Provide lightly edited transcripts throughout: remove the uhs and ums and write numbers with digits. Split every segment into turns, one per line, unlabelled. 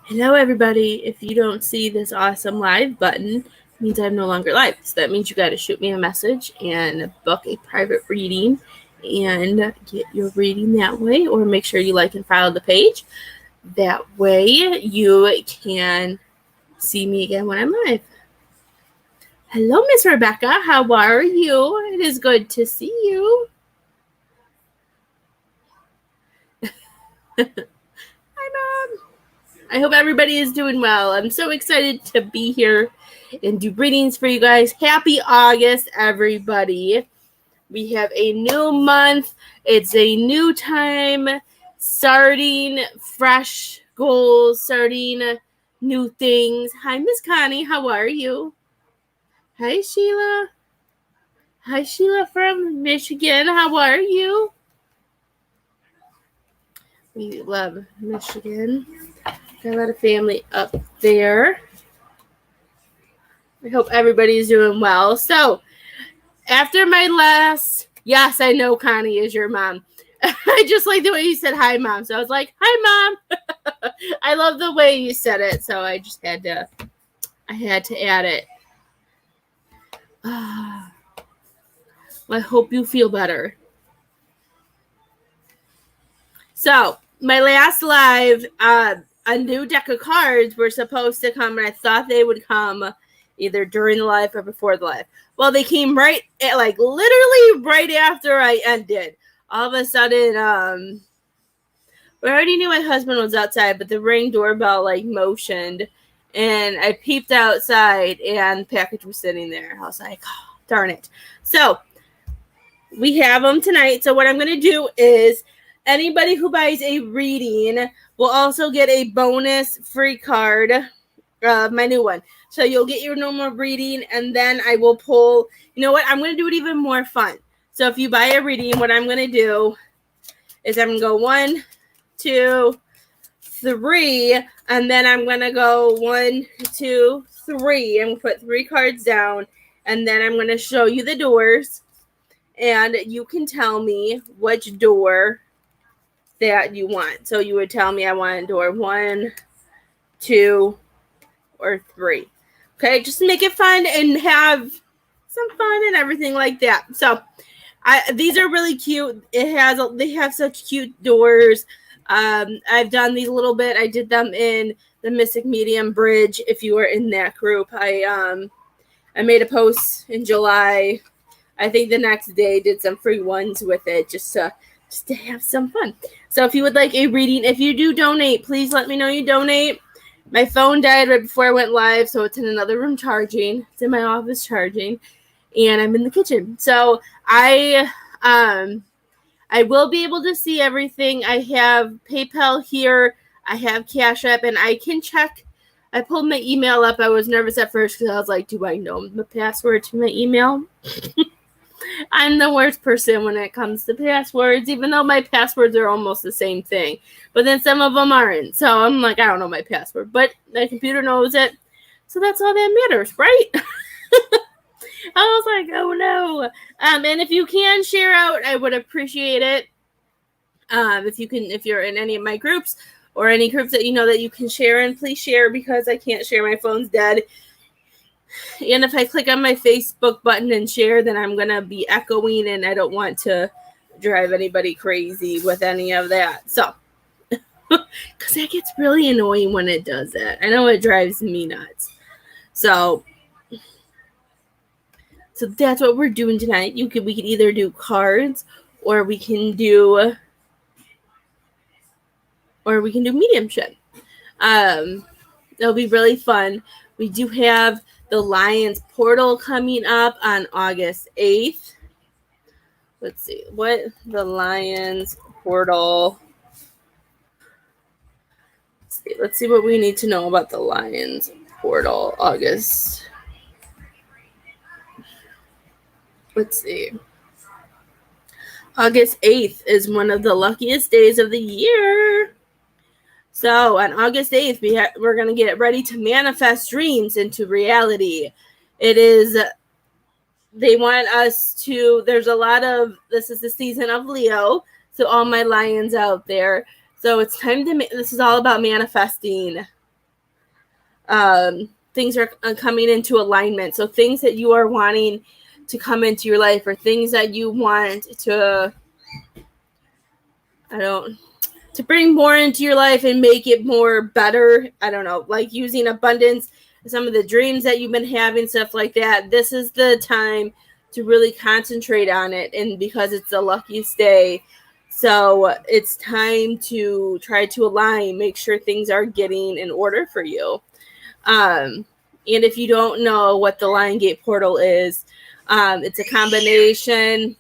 Hello, everybody. If you don't see this awesome live button, it means I'm no longer live. So that means you got to shoot me a message and book a private reading and get your reading that way, or make sure you like and follow the page. That way you can see me again when I'm live. Hello, Miss Rebecca. How are you? It is good to see you. Hi, Mom. I hope everybody is doing well. I'm so excited to be here and do readings for you guys. Happy August, everybody. We have a new month. It's a new time, starting fresh goals, starting new things. Hi, Miss Connie. How are you? Hi, Sheila. Hi, Sheila from Michigan. How are you? We love Michigan. Got a lot of family up there. I hope everybody's doing well. So, after my last, yes, I know Connie is your mom. I just like the way you said hi, Mom. So I was like, hi, Mom. I love the way you said it. So I just had to add it. I hope you feel better. So, my last live, a new deck of cards were supposed to come, and I thought they would come either during the live or before the live. Well, they came right at, literally right after I ended. All of a sudden, we already knew my husband was outside, but the Ring doorbell motioned, and I peeped outside, and the package was sitting there. I was like, oh, darn it. So, we have them tonight. So what I'm going to do is anybody who buys a reading will also get a bonus free card, my new one. So you'll get your normal reading, and then I will pull, you know what, I'm going to do it even more fun. So if you buy a reading, what I'm going to do is I'm going to go 1, 2, 3, and then I'm going to go 1, 2, 3. I'm going to put 3 cards down, and then I'm going to show you the doors. And you can tell me which door that you want. So you would tell me I want door 1, 2, or 3. Okay, just make it fun and have some fun and everything like that. So these are really cute. They have such cute doors. I've done these a little bit. I did them in the Mystic Medium Bridge. If you were in that group, I made a post in July. I think the next day did some free ones with it just to have some fun. So if you would like a reading, if you do donate, please let me know you donate. My phone died right before I went live, so it's in another room charging. It's in my office charging, and I'm in the kitchen. So I will be able to see everything. I have PayPal here. I have Cash App, and I can check. I pulled my email up. I was nervous at first because I was like, do I know the password to my email? I'm the worst person when it comes to passwords, even though my passwords are almost the same thing. But then some of them aren't. So I'm like, I don't know my password. But the computer knows it. So that's all that matters, right? I was like, oh no. And if you can share out, I would appreciate it. If you're in any of my groups or any groups that you know that you can share in, please share, because I can't share. My phone's dead. And if I click on my Facebook button and share, then I'm going to be echoing, and I don't want to drive anybody crazy with any of that. So, because that gets really annoying when it does that. I know it drives me nuts. So that's what we're doing tonight. We can either do cards, or we can do mediumship. It'll be really fun. We do have the Lions Portal coming up on August 8th. Let's see. What the Lions Portal. Let's see what we need to know about the Lions Portal August. Let's see. August 8th is one of the luckiest days of the year. So on August 8th, we're going to get ready to manifest dreams into reality. They want us to, this is the season of Leo, so all my lions out there. So it's time this is all about manifesting things are coming into alignment. So things that you are wanting to come into your life, or things that you want to, to bring more into your life and make it more better. I don't know, like using abundance, some of the dreams that you've been having, stuff like that. This is the time to really concentrate on it. And because it's the luckiest day, so it's time to try to align, make sure things are getting in order for you. And if you don't know what the Lion Gate portal is, it's a combination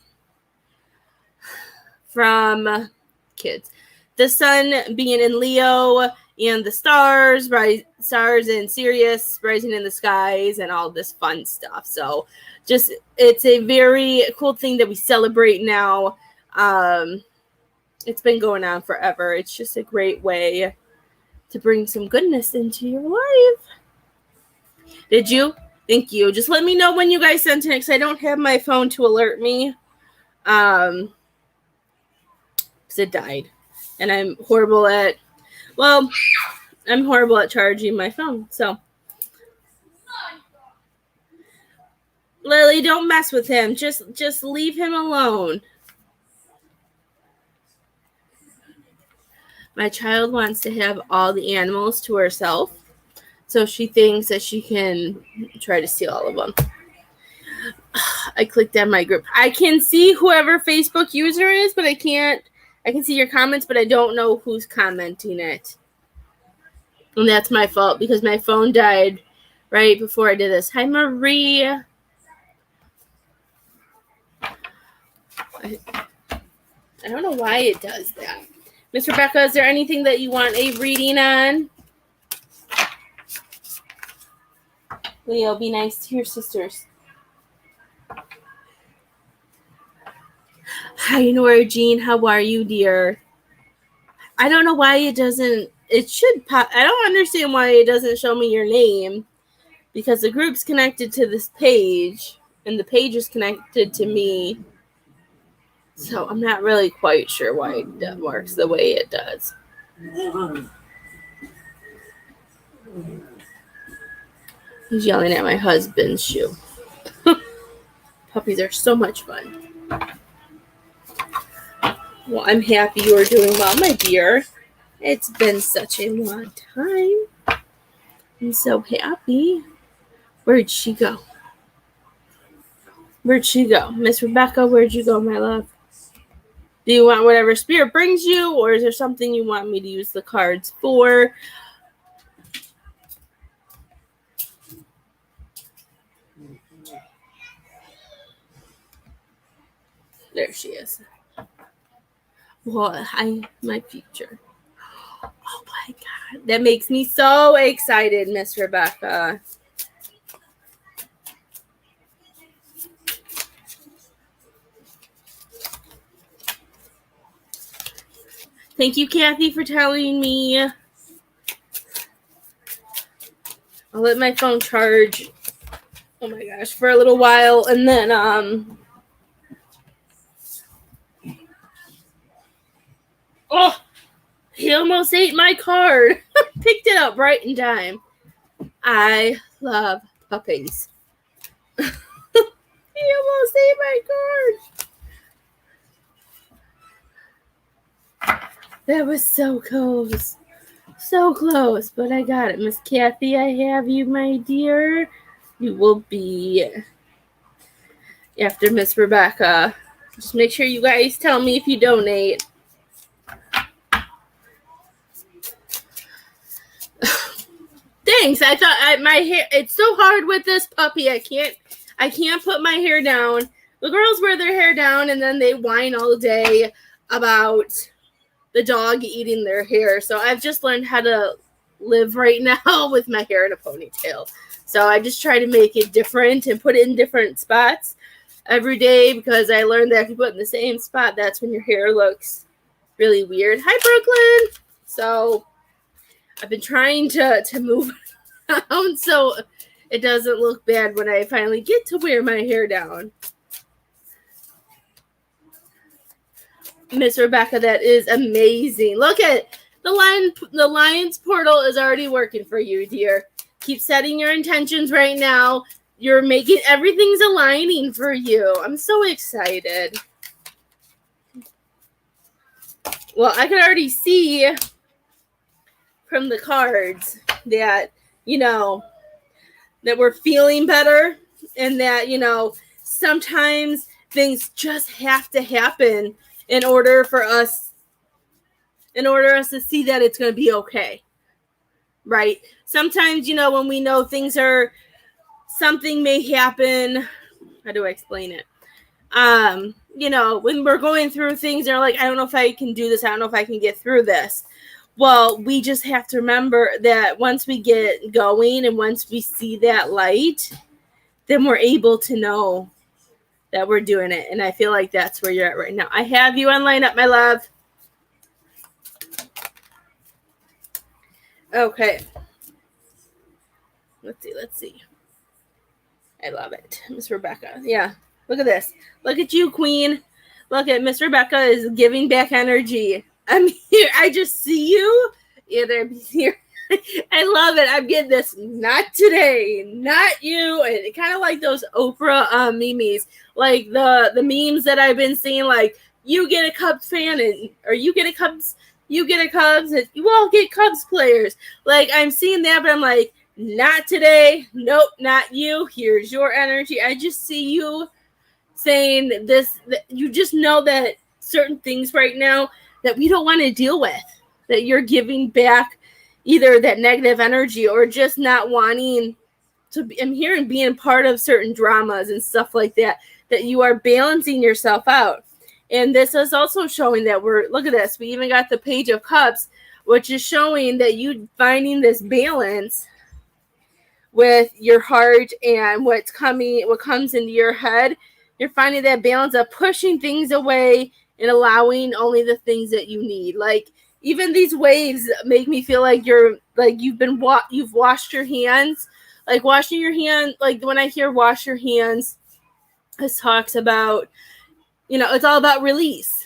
from kids. The sun being in Leo and the stars in Sirius rising in the skies and all this fun stuff. So just, it's a very cool thing that we celebrate now. It's been going on forever. It's just a great way to bring some goodness into your life. Did you? Thank you. Just let me know when you guys sent it, because I don't have my phone to alert me. Because it died. And I'm horrible at charging my phone. So, Lily, don't mess with him. Just leave him alone. My child wants to have all the animals to herself, so she thinks that she can try to steal all of them. I clicked on my group. I can see whoever Facebook user is, but I can see your comments, but I don't know who's commenting it. And that's my fault, because my phone died right before I did this. Hi, Marie. I don't know why it does that. Miss Rebecca, is there anything that you want a reading on? Leo, be nice to your sisters. Hi, Nora Jean. How are you, dear? I don't know why it doesn't. It should pop. I don't understand why it doesn't show me your name, because the group's connected to this page, and the page is connected to me. So I'm not really quite sure why it works the way it does. He's yelling at my husband's shoe. Puppies are so much fun. Well, I'm happy you are doing well, my dear. It's been such a long time. I'm so happy. Where'd she go? Miss Rebecca, where'd you go, my love? Do you want whatever spirit brings you, or is there something you want me to use the cards for? There she is. Well, my future. Oh my God. That makes me so excited, Miss Rebecca. Thank you, Kathy, for telling me. I'll let my phone charge, oh my gosh, for a little while, and then oh, he almost ate my card. Picked it up right in time. I love puppies. He almost ate my card. That was so close. So close, but I got it. Miss Kathy, I have you, my dear. You will be after Miss Rebecca. Just make sure you guys tell me if you donate. Thanks. I thought my hair. It's so hard with this puppy. I can't put my hair down. The girls wear their hair down, and then they whine all day about the dog eating their hair. So I've just learned how to live right now with my hair in a ponytail. So I just try to make it different and put it in different spots every day, because I learned that if you put it in the same spot, that's when your hair looks really weird. Hi, Brooklyn. So I've been trying to move around so it doesn't look bad when I finally get to wear my hair down. Miss Rebecca, that is amazing. Look at the Lion's portal is already working for you, dear. keep setting your intentions right now. You're making, everything's aligning for you. I'm so excited. Well, I can already see from the cards that, that we're feeling better, and that, sometimes things just have to happen in order for us to see that it's going to be okay. Right? Sometimes, when we know something may happen, how do I explain it? When we're going through things, they're like, I don't know if I can do this. I don't know if I can get through this. Well, we just have to remember that once we get going and once we see that light, then we're able to know that we're doing it. And I feel like that's where you're at right now. I have you on line up, my love. Okay. Let's see. I love it. Miss Rebecca. Yeah. Look at this. Look at you, Queen. Look at Miss Rebecca is giving back energy. I'm here. I just see you. Yeah, there here. I love it. I'm getting this. Not today. Not you. And kind of like those Oprah memes. Like the memes that I've been seeing, like, you get a Cubs fan, or you get a Cubs, and you all get Cubs players. Like, I'm seeing that, but I'm like, not today. Nope, not you. Here's your energy. I just see you saying this. You just know that certain things right now that we don't want to deal with, that you're giving back either that negative energy or just not wanting to be, I'm hearing being part of certain dramas and stuff like that, that you are balancing yourself out. And this is also showing that look at this. We even got the Page of Cups, which is showing that you finding this balance with your heart and what comes into your head. You're finding that balance of pushing things away and allowing only the things that you need. Like, even these waves make me feel like you've washed your hands. Like, washing your hand, like when I hear wash your hands, this talks about, it's all about release.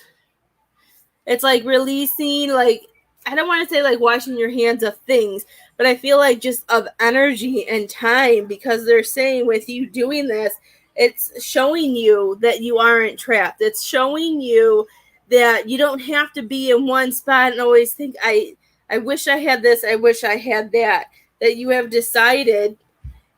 It's like releasing, like, I don't want to say like washing your hands of things, but I feel like just of energy and time, because they're saying with you doing this, it's showing you that you aren't trapped. It's showing you that you don't have to be in one spot and always think, I wish I had this, I wish I had that. That you have decided.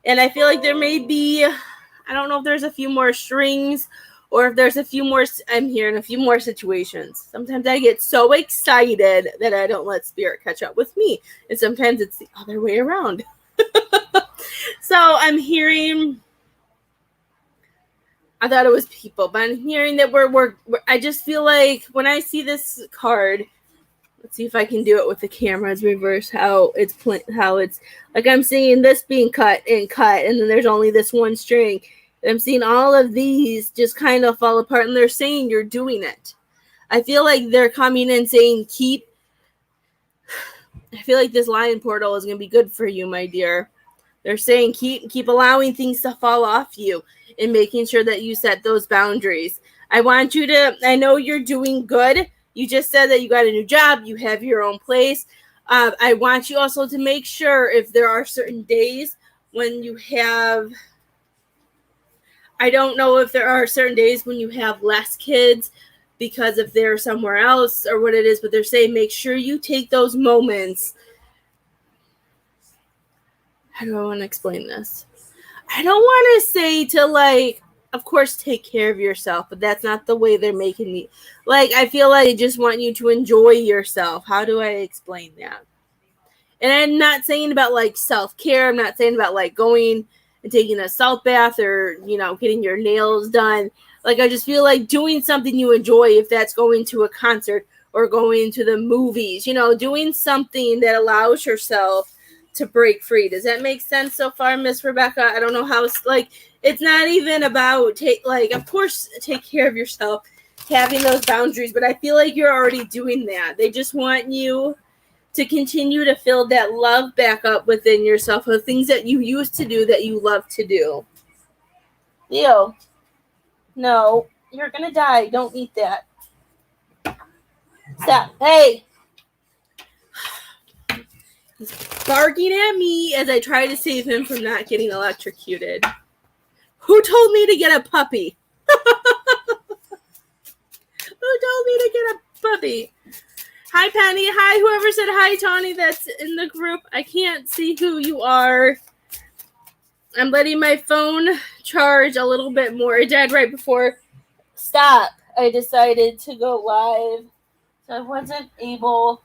And I feel like there may be, I don't know if there's a few more strings, or if there's a few more, I'm hearing a few more situations. Sometimes I get so excited that I don't let spirit catch up with me. And sometimes it's the other way around. So I'm hearing, I thought it was people, but I'm hearing that we're I just feel like when I see this card, let's see if I can do it with the cameras reverse, how it's like I'm seeing this being cut, and then there's only this one string. I'm seeing all of these just kind of fall apart, and they're saying you're doing it. I feel like they're coming in saying I feel like this lion portal is going to be good for you, my dear. They're saying keep allowing things to fall off you and making sure that you set those boundaries. I know you're doing good. You just said that you got a new job. You have your own place. I want you also to make sure if there are certain days when you have, I don't know if there are certain days when you have less kids because if they're somewhere else or what it is, but they're saying make sure you take those moments. How do I want to explain this? I don't want to say to, like, of course, take care of yourself, but that's not the way they're making me. Like, I feel like they just want you to enjoy yourself. How do I explain that? And I'm not saying about, like, self-care. I'm not saying about, like, going and taking a salt bath or, getting your nails done. Like, I just feel like doing something you enjoy, if that's going to a concert or going to the movies, doing something that allows yourself to break free. Does that make sense so far, Miss Rebecca? I don't know how it's not even about of course, take care of yourself, having those boundaries, but I feel like you're already doing that. They just want you to continue to fill that love back up within yourself of things that you used to do that you love to do. Leo, no, you're gonna die. Don't eat that. Stop. Hey. He's barking at me as I try to save him from not getting electrocuted. Who told me to get a puppy? Who told me to get a puppy? Hi, Penny. Hi, whoever said hi, Tawny, that's in the group. I can't see who you are. I'm letting my phone charge a little bit more. It died right before stop. I decided to go live. So I wasn't able.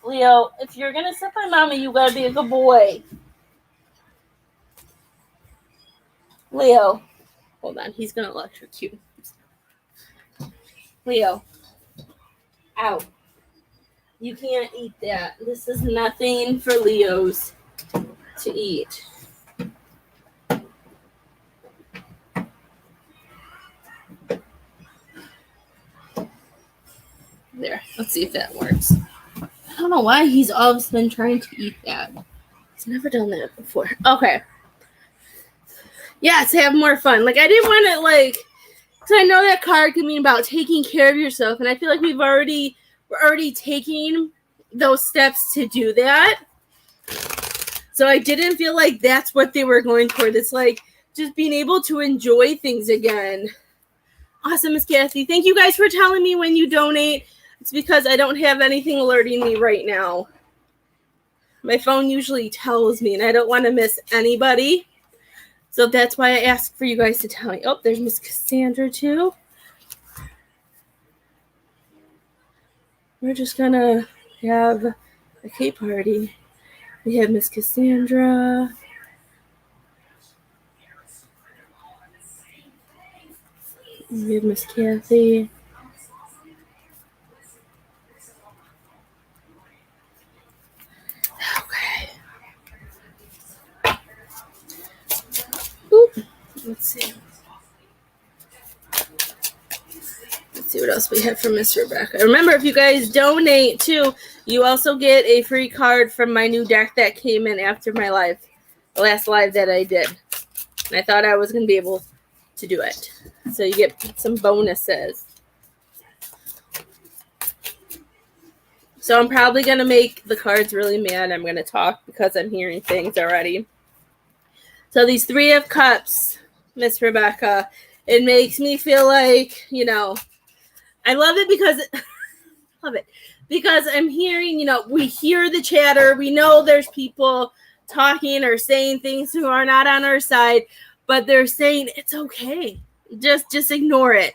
Leo, if you're going to sit by mommy, you got to be a good boy. Leo. Hold on. He's going to electrocute. Leo. Out. You can't eat that. This is nothing for Leos to eat. There. Let's see if that works. I don't know why he's always been trying to eat that. He's never done that before. Okay. Yes, have more fun. Like, I didn't want to, like, because I know that card can mean about taking care of yourself, and I feel like we're already taking those steps to do that. So I didn't feel like that's what they were going toward. It's like just being able to enjoy things again. Awesome, Miss Kathy. Thank you guys for telling me when you donate. It's because I don't have anything alerting me right now. My phone usually tells me, and I don't want to miss anybody. So that's why I asked for you guys to tell me. Oh, there's Miss Cassandra, too. We're just going to have a cake party. We have Miss Cassandra. We have Miss Kathy. Okay. Oop. Let's see. Let's see what else we have from Miss Rebecca. Remember, if you guys donate too, you also get a free card from my new deck that came in after my live, the last live that I did. And I thought I was going to be able to do it. So you get some bonuses. So I'm probably going to make the cards really mad. I'm going to talk because I'm hearing things already. So these 3 of Cups, Miss Rebecca, it makes me feel like, you know, I love it because I'm hearing, you know, we hear the chatter. We know there's people talking or saying things who are not on our side, but they're saying it's okay. Just ignore it.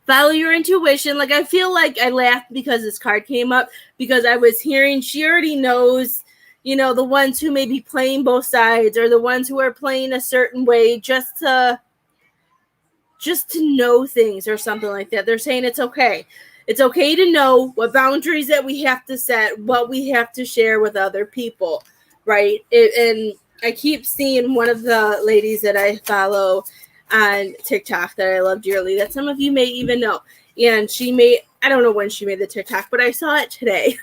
Follow your intuition. Like, I feel like I laughed because this card came up because I was hearing she already knows, you know, the ones who may be playing both sides or the ones who are playing a certain way just to know things or something like that. They're saying it's okay. It's okay to know what boundaries that we have to set, what we have to share with other people, right? And I keep seeing one of the ladies that I follow on TikTok that I love dearly, that some of you may even know. And I don't know when she made the TikTok, but I saw it today.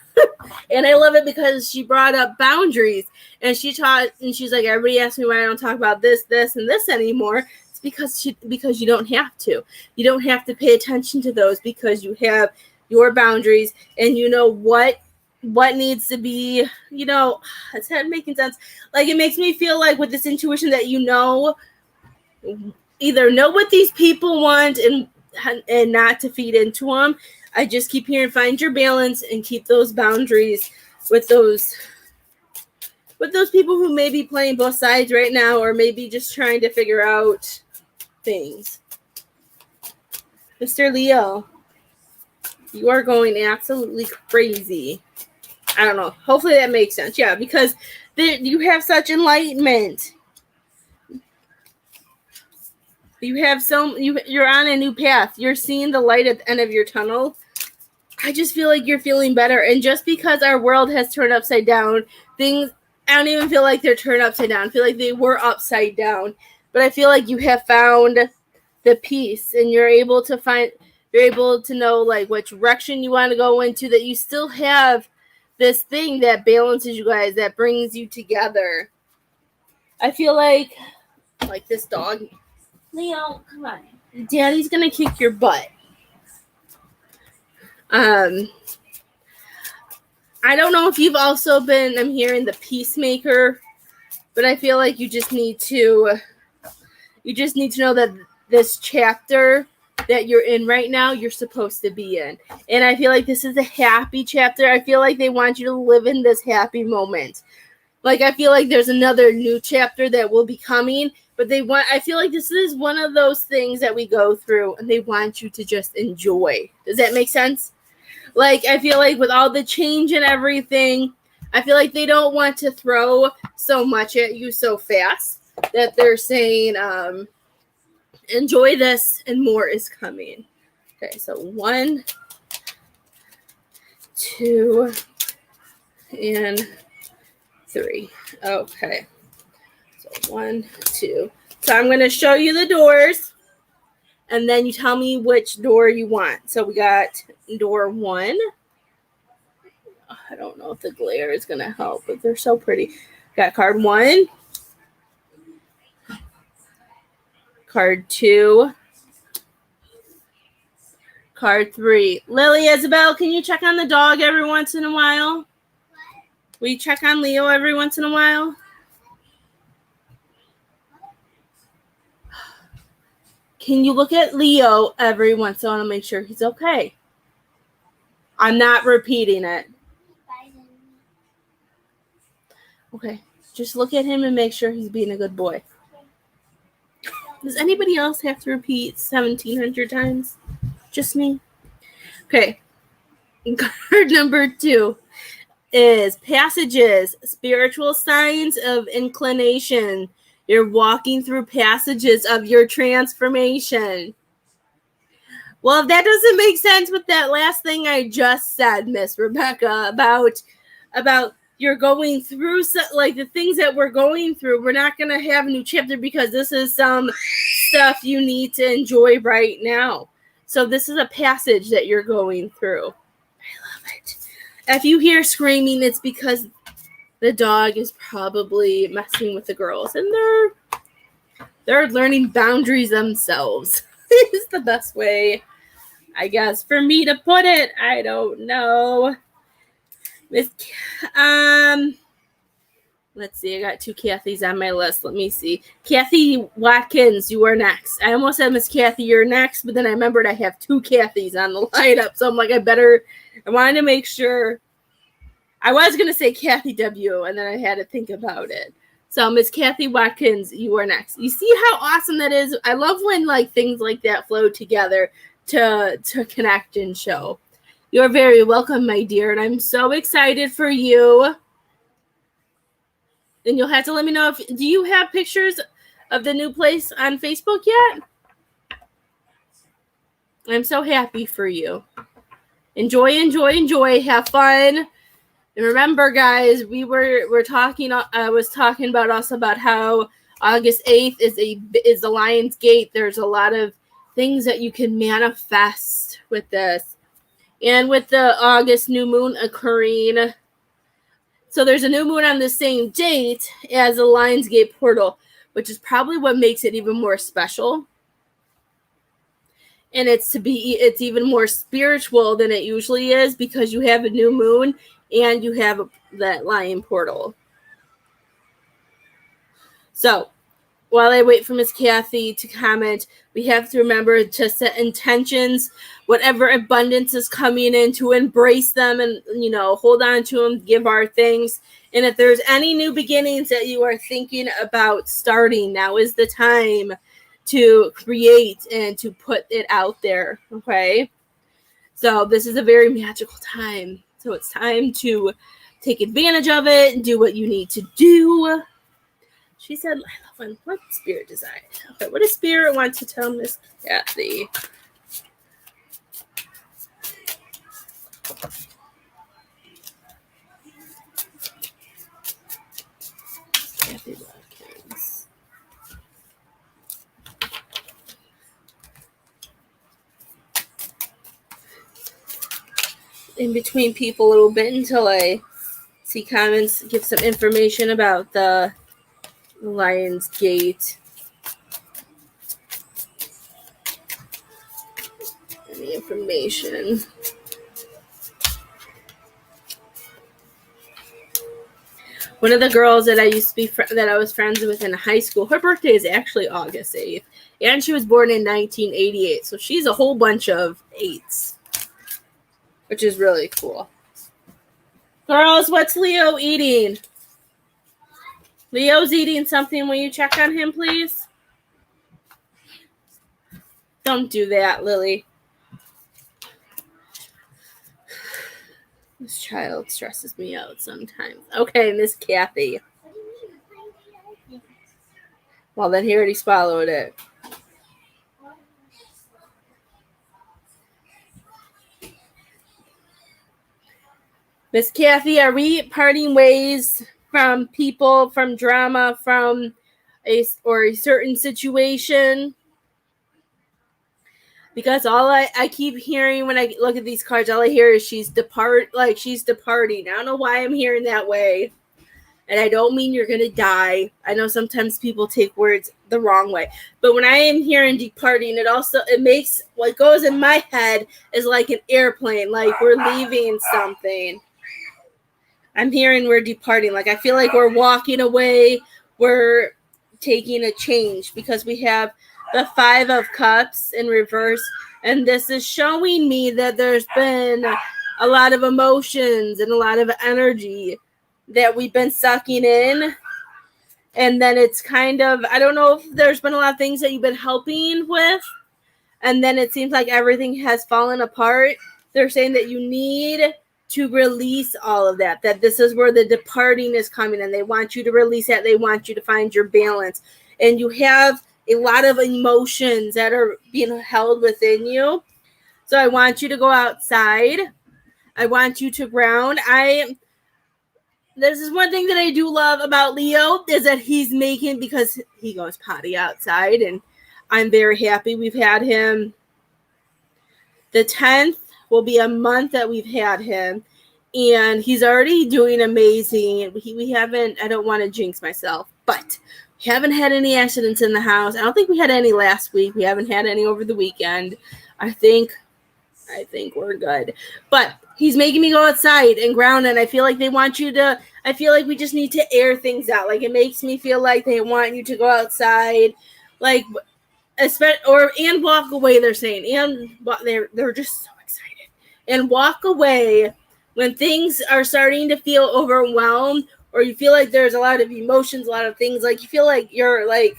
And I love it because she brought up boundaries. And she's like, everybody asks me why I don't talk about this, and this anymore. It's because you don't have to. You don't have to pay attention to those because you have your boundaries and you know what needs to be, you know, it's not making sense. Like, it makes me feel like with this intuition that you know, either know what these people want and not to feed into them. I just keep hearing find your balance and keep those boundaries with those people who may be playing both sides right now or maybe just trying to figure out things. Mr. Leo, you are going absolutely crazy. I don't know. Hopefully that makes sense. Yeah, because you have such enlightenment. You're on a new path. You're seeing the light at the end of your tunnel. I just feel like you're feeling better. And just because our world has turned upside down, I don't even feel like they're turned upside down. I feel like they were upside down. But I feel like you have found the peace and you're able to know like what direction you want to go into, that you still have this thing that balances you guys, that brings you together. I feel like this dog. Leo, come on. Daddy's going to kick your butt. I don't know if you've also been, I'm hearing the peacemaker, but I feel like you just need to know that this chapter that you're in right now, you're supposed to be in. And I feel like this is a happy chapter. I feel like they want you to live in this happy moment. Like, I feel like there's another new chapter that will be coming, but I feel like this is one of those things that we go through and they want you to just enjoy. Does that make sense? Like, I feel like with all the change and everything, I feel like they don't want to throw so much at you so fast that they're saying, enjoy this and more is coming. Okay, so 1, 2, and 3. Okay. So 1, 2. So I'm going to show you the doors, and then you tell me which door you want. So we got door 1. I don't know if the glare is going to help, but they're so pretty. Got card 1. Card 2. Card 3. Lily Isabel, can you check on the dog every once in a while? Will you check on Leo every once in a while? Can you look at Leo every once in a while and make sure he's okay? I'm not repeating it. Okay. Just look at him and make sure he's being a good boy. Does anybody else have to repeat 1,700 times? Just me? Okay. Card number 2 is passages, spiritual signs of inclination. You're walking through passages of your transformation. Well, if that doesn't make sense with that last thing I just said, Miss Rebecca, about you're going through, like, the things that we're going through, we're not going to have a new chapter because this is some stuff you need to enjoy right now. So this is a passage that you're going through. I love it. If you hear screaming, it's because the dog is probably messing with the girls, and they're learning boundaries themselves. It's the best way, I guess, for me to put it. I don't know. Let's see. I got 2 Kathys on my list. Let me see. Kathy Watkins, you are next. I almost said Miss Kathy, you're next, but then I remembered I have 2 Kathys on the lineup, so I'm like, I wanted to make sure. I was going to say Kathy W., and then I had to think about it. So, Miss Kathy Watkins, you are next. You see how awesome that is? I love when, like, things like that flow together to connect and show. You're very welcome, my dear, and I'm so excited for you. And you'll have to let me know do you have pictures of the new place on Facebook yet? I'm so happy for you. Enjoy, enjoy, enjoy. Have fun. And remember, guys, we're talking. I was talking about also about how August 8th is the Lion's Gate. There's a lot of things that you can manifest with this, and with the August new moon occurring. So there's a new moon on the same date as the Lion's Gate portal, which is probably what makes it even more special. And it's even more spiritual than it usually is because you have a new moon and you have that lion portal. So while I wait for Miss Kathy to comment, we have to remember to set intentions, whatever abundance is coming in, to embrace them and, hold on to them, give our things. And if there's any new beginnings that you are thinking about starting, now is the time to create and to put it out there. Okay. So this is a very magical time. So it's time to take advantage of it and do what you need to do. She said, I love when what spirit does I? Okay, what does spirit want to tell Miss Kathy? Kathy Watkins. In between people a little bit until I see comments, give some information about the Lion's Gate. Any information? One of the girls that I used to be that I was friends with in high school, her birthday is actually August 8th, and she was born in 1988. So she's a whole bunch of 8s, which is really cool. Girls, what's Leo eating? Leo's eating something. Will you check on him, please? Don't do that, Lily. This child stresses me out sometimes. Okay, Miss Kathy. Well, then he already swallowed it. Miss Kathy, are we parting ways from people, from drama, from a certain situation? Because all I keep hearing when I look at these cards, all I hear is she's departing. I don't know why I'm hearing that way. And I don't mean you're going to die. I know sometimes people take words the wrong way. But when I am hearing departing, it makes what goes in my head is like an airplane, like we're leaving something. I'm hearing we're departing. Like I feel like we're walking away. We're taking a change because we have the 5 of Cups in reverse. And this is showing me that there's been a lot of emotions and a lot of energy that we've been sucking in. And then it's kind of, I don't know if there's been a lot of things that you've been helping with. And then it seems like everything has fallen apart. They're saying that you need to release all of that, that this is where the departing is coming, and they want you to release that. They want you to find your balance. And you have a lot of emotions that are being held within you. So I want you to go outside. I want you to ground. This is one thing that I do love about Leo is that he's making, because he goes potty outside, and I'm very happy. We've had him, the 10th will be a month that we've had him, and he's already doing amazing. We haven't, I don't want to jinx myself, but we haven't had any accidents in the house. I don't think we had any last week. We haven't had any over the weekend. I think we're good. But he's making me go outside and ground, and I feel like they want you to, I feel like we just need to air things out. Like it makes me feel like they want you to go outside, like, and walk away, they're saying. And they're just so excited. And walk away when things are starting to feel overwhelmed, or you feel like there's a lot of emotions, a lot of things, like you feel like you're like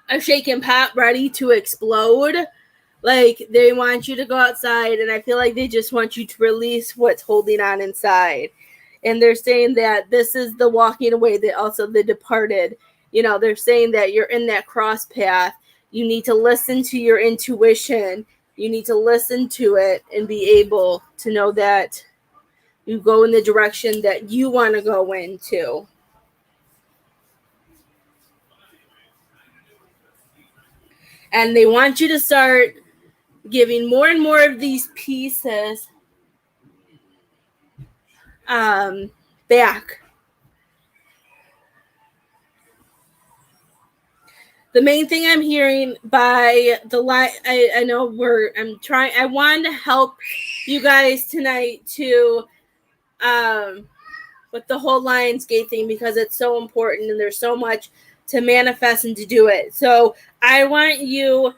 a shaken pot ready to explode. Like they want you to go outside, and I feel like they just want you to release what's holding on inside. And they're saying that this is the walking away, that also the departed. You know, they're saying that you're in that cross path. You need to listen to your intuition. You need to listen to it and be able to know that you go in the direction that you want to go into. And they want you to start giving more and more of these pieces back. The main thing I'm hearing by the line, I know I want to help you guys tonight to with the whole Lionsgate thing, because it's so important and there's so much to manifest and to do it. So I want you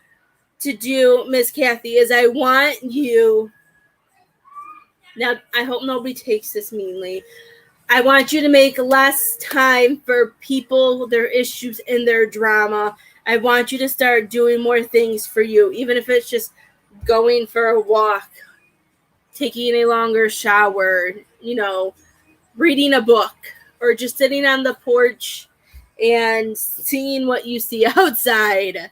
to do, Miss Kathy, is I want you, now I hope nobody takes this meanly, I want you to make less time for people, their issues, and their drama. I want you to start doing more things for you, even if it's just going for a walk, taking a longer shower, reading a book, or just sitting on the porch and seeing what you see outside.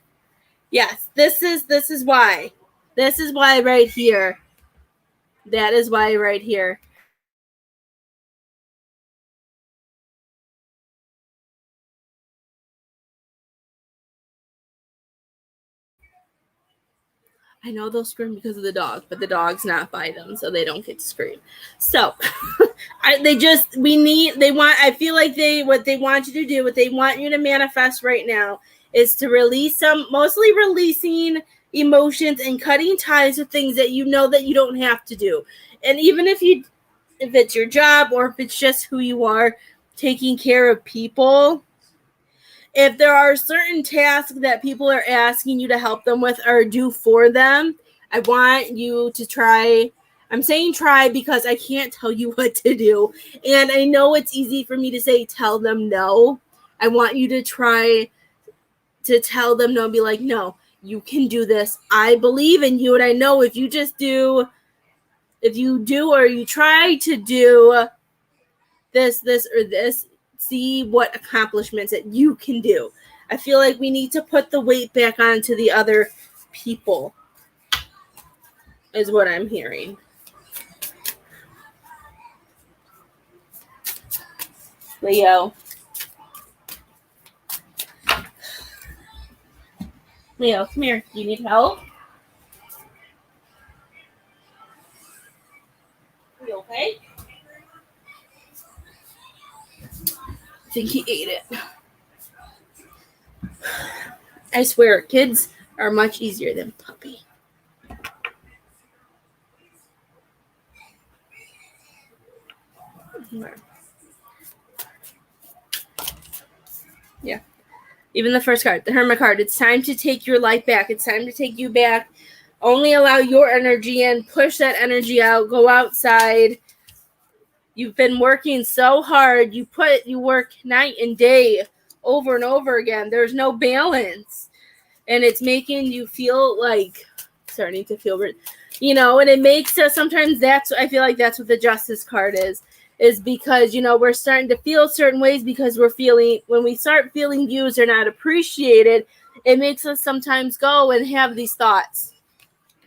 Yes, this is why. This is why right here. That is why right here. I know they'll scream because of the dog, but the dog's not by them, so they don't get to scream. So I feel like what they want you to do, what they want you to manifest right now is to release mostly releasing emotions and cutting ties with things that you know that you don't have to do. And even if it's your job or if it's just who you are, taking care of people. If there are certain tasks that people are asking you to help them with or do for them, I want you to try. I'm saying try because I can't tell you what to do. And I know it's easy for me to say tell them no. I want you to try to tell them no and be like, no, you can do this. I believe in you. And I know if you do or you try to do this, or this, see what accomplishments that you can do. I feel like we need to put the weight back onto the other people, is what I'm hearing. Leo, come here. Do you need help? Are you okay? I think he ate it. I swear, kids are much easier than puppy. Yeah. Even the first card, the Hermit card. It's time to take your life back. It's time to take you back. Only allow your energy in. Push that energy out. Go outside. You've been working so hard. You work night and day over and over again. There's no balance. And it's making you feel like starting to feel, and it makes us sometimes I feel like that's what the Justice card is because, we're starting to feel certain ways because when we start feeling used or not appreciated, it makes us sometimes go and have these thoughts,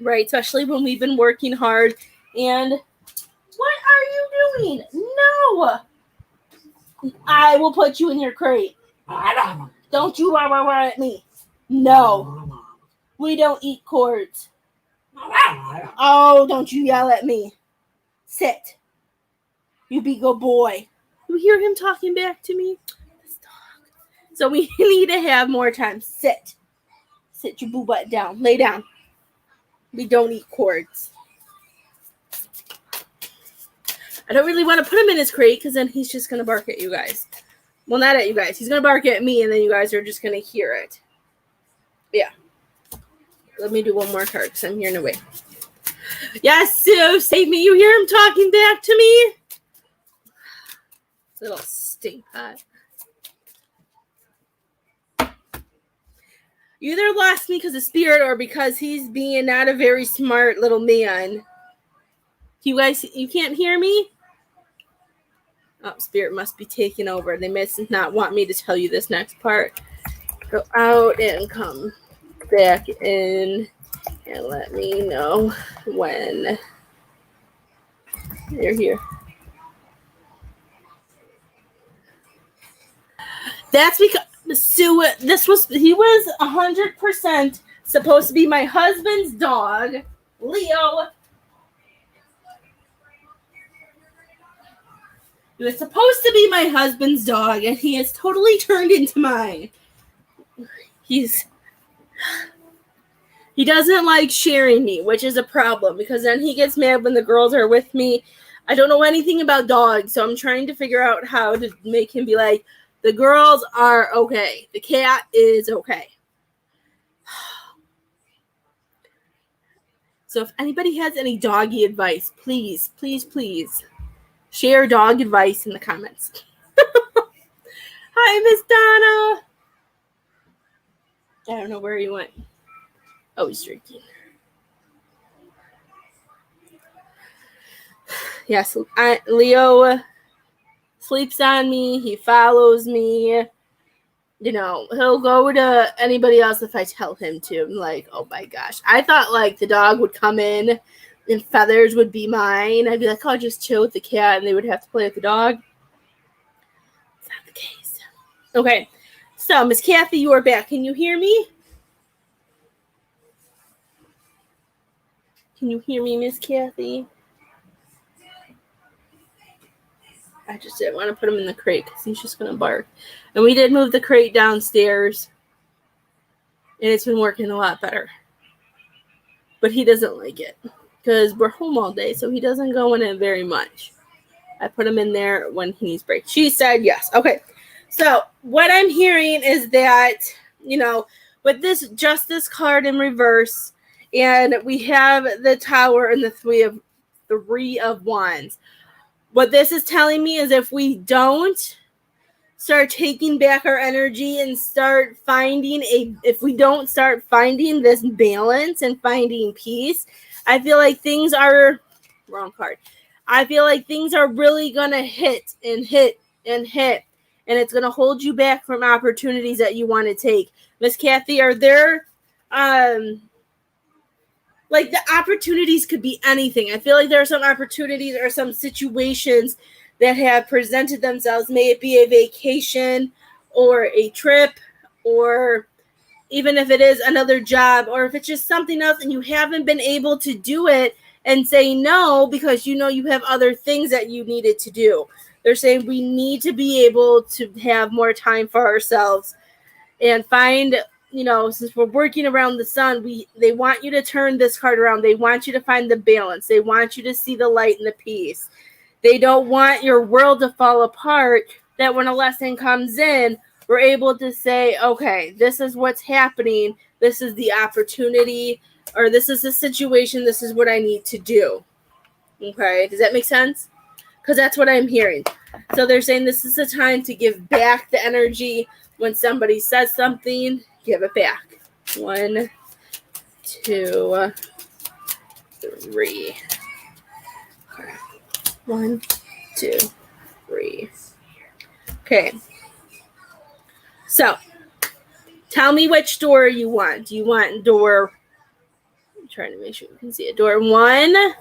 right? Especially when we've been working hard. And what are you doing? No! I will put you in your crate. Don't you rah at me. No. We don't eat cords. Oh, don't you yell at me. Sit. You be good boy. You hear him talking back to me? This dog. So we need to have more time. Sit. Sit your boo butt down. Lay down. We don't eat cords. I don't really want to put him in his crate because then he's just going to bark at you guys. Well, not at you guys. He's going to bark at me and then you guys are just going to hear it. Yeah. Let me do one more card because I'm hearing away. Yes, Sue, save me. You hear him talking back to me? Little stink pot. You either lost me because of spirit or because he's being not a very smart little man. You guys, you can't hear me? Oh, spirit must be taking over. They must not want me to tell you this next part. Go out and come back in and let me know when you're here. That's because he was 100% supposed to be my husband's dog, Leo. He was supposed to be my husband's dog, and he has totally turned into mine. He doesn't like sharing me, which is a problem, because then he gets mad when the girls are with me. I don't know anything about dogs, so I'm trying to figure out how to make him be like, the girls are okay. The cat is okay. So if anybody has any doggy advice, please, please, please share dog advice in the comments. Hi, Miss Donna. I don't know where he went. Oh, he's drinking. Yes, Leo sleeps on me. He follows me. He'll go to anybody else if I tell him to. I'm like, oh my gosh. I thought like the dog would come in and Feathers would be mine. I'd be like, oh, I'll just chill with the cat and they would have to play with the dog. It's not the case. Okay. So, Miss Kathy, you are back. Can you hear me? Can you hear me, Miss Kathy? I just didn't want to put him in the crate because he's just going to bark. And we did move the crate downstairs. And it's been working a lot better. But he doesn't like it. Because we're home all day, so he doesn't go in it very much. I put him in there when he needs break. She said yes. Okay. So what I'm hearing is that, with this Justice card in reverse, and we have the Tower and the Three of Wands. What this is telling me is if we don't start taking back our energy and if we don't start finding this balance and finding peace, I feel like things are wrong card. I feel like things are really going to hit and hit and hit, and it's going to hold you back from opportunities that you want to take. Miss Kathy, are there, like, the opportunities could be anything. I feel like there are some opportunities or some situations that have presented themselves. May it be a vacation or a trip, or even if it is another job, or if it's just something else and you haven't been able to do it and say no because you have other things that you needed to do. They're saying we need to be able to have more time for ourselves and find, since we're working around the sun, they want you to turn this card around. They want you to find the balance. They want you to see the light and the peace. They don't want your world to fall apart, that when a lesson comes in, we're able to say, okay, this is what's happening. This is the opportunity, or this is the situation. This is what I need to do. Okay. Does that make sense? Because that's what I'm hearing. So they're saying this is the time to give back the energy. When somebody says something, give it back. 1, 2, 3. 1, 2, 3. Okay. So, tell me which door you want. Do you want door? I'm trying to make sure you can see it. Door 1,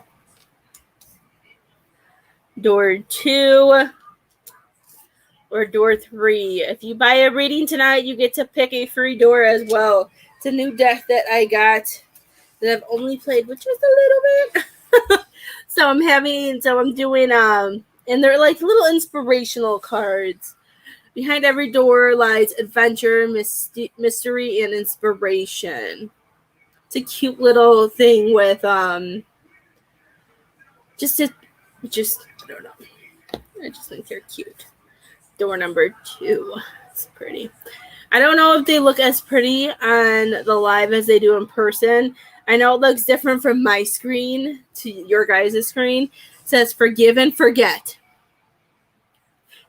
door 2, or door 3. If you buy a reading tonight, you get to pick a free door as well. It's a new deck that I got that I've only played with just a little bit. So I'm doing, and they're like little inspirational cards. Behind every door lies adventure, mystery, and inspiration. It's a cute little thing with, I don't know. I just think they're cute. Door number 2. It's pretty. I don't know if they look as pretty on the live as they do in person. I know it looks different from my screen to your guys' screen. It says forgive and forget.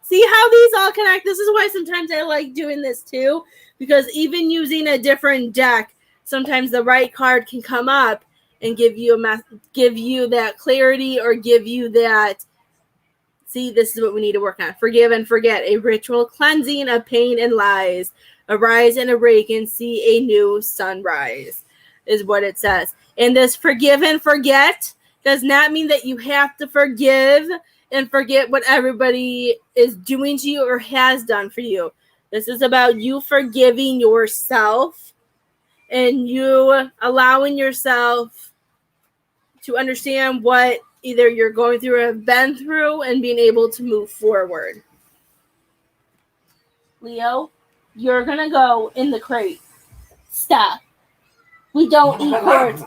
See how these all connect? This is why sometimes I like doing this too, because even using a different deck, sometimes the right card can come up and give you that clarity, or give you that, see, this is what we need to work on. Forgive and forget. A ritual cleansing of pain and lies. Arise and awake and see a new sunrise, is what it says. And this forgive and forget does not mean that you have to forgive and forget what everybody is doing to you or has done for you. This is about you forgiving yourself and you allowing yourself to understand what either you're going through or have been through, and being able to move forward. Leo, you're going to go in the crate. Stop. We don't eat cords.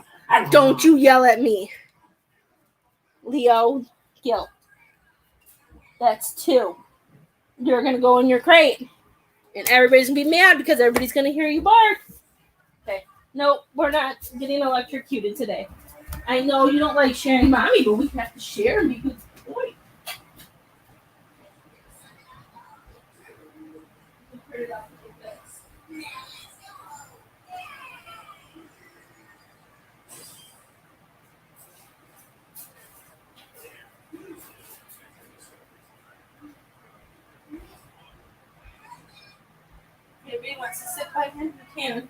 Don't you yell at me. Leo, guilt. That's 2. You're going to go in your crate. And everybody's going to be mad because everybody's going to hear you bark. Okay. Nope, we're not getting electrocuted today. I know you don't like sharing mommy, but we have to share and be good boy. If anybody wants to sit by him, you can.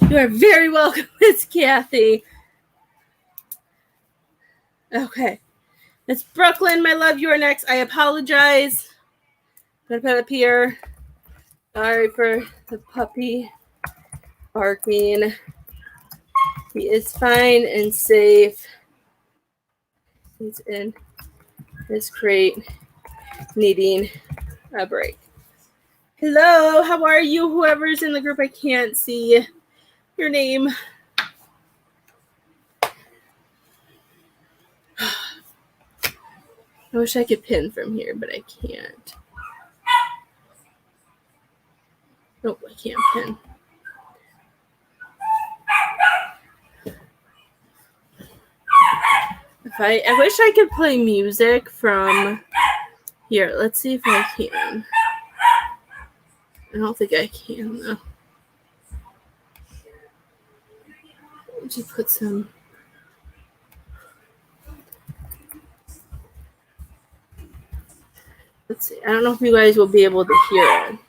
You are very welcome, Miss Kathy. Okay. Miss Brooklyn, my love, you are next. I apologize. I'm going to put up here. Sorry for the puppy barking. He is fine and safe. He's in his crate needing a break. Hello, how are you? Whoever's in the group, I can't see your name. I wish I could pin from here, but I can't. Nope, I can't pin. I wish I could play music from here. Let's see if I can. I don't think I can though. Just put some. Let's see. I don't know if you guys will be able to hear it.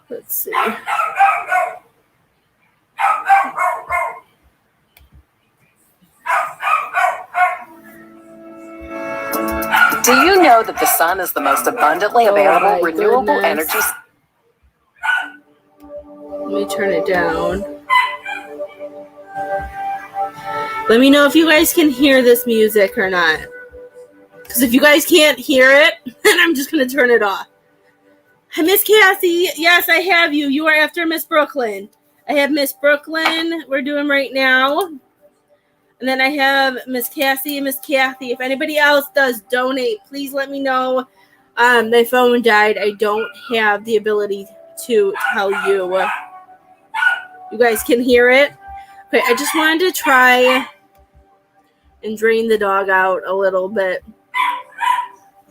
Let's see.
Do you know that the sun is the most abundantly available renewable energy?
Let me turn it down. Let me know if you guys can hear this music or not. Because if you guys can't hear it, then I'm just going to turn it off. Hi, Miss Cassie. Yes, I have you. You are after Miss Brooklyn. I have Miss Brooklyn we're doing right now. And then I have Miss Cassie and Miss Kathy. If anybody else does donate, please let me know. My phone died. I don't have the ability to tell you. You guys can hear it? Okay, I just wanted to try and drain the dog out a little bit.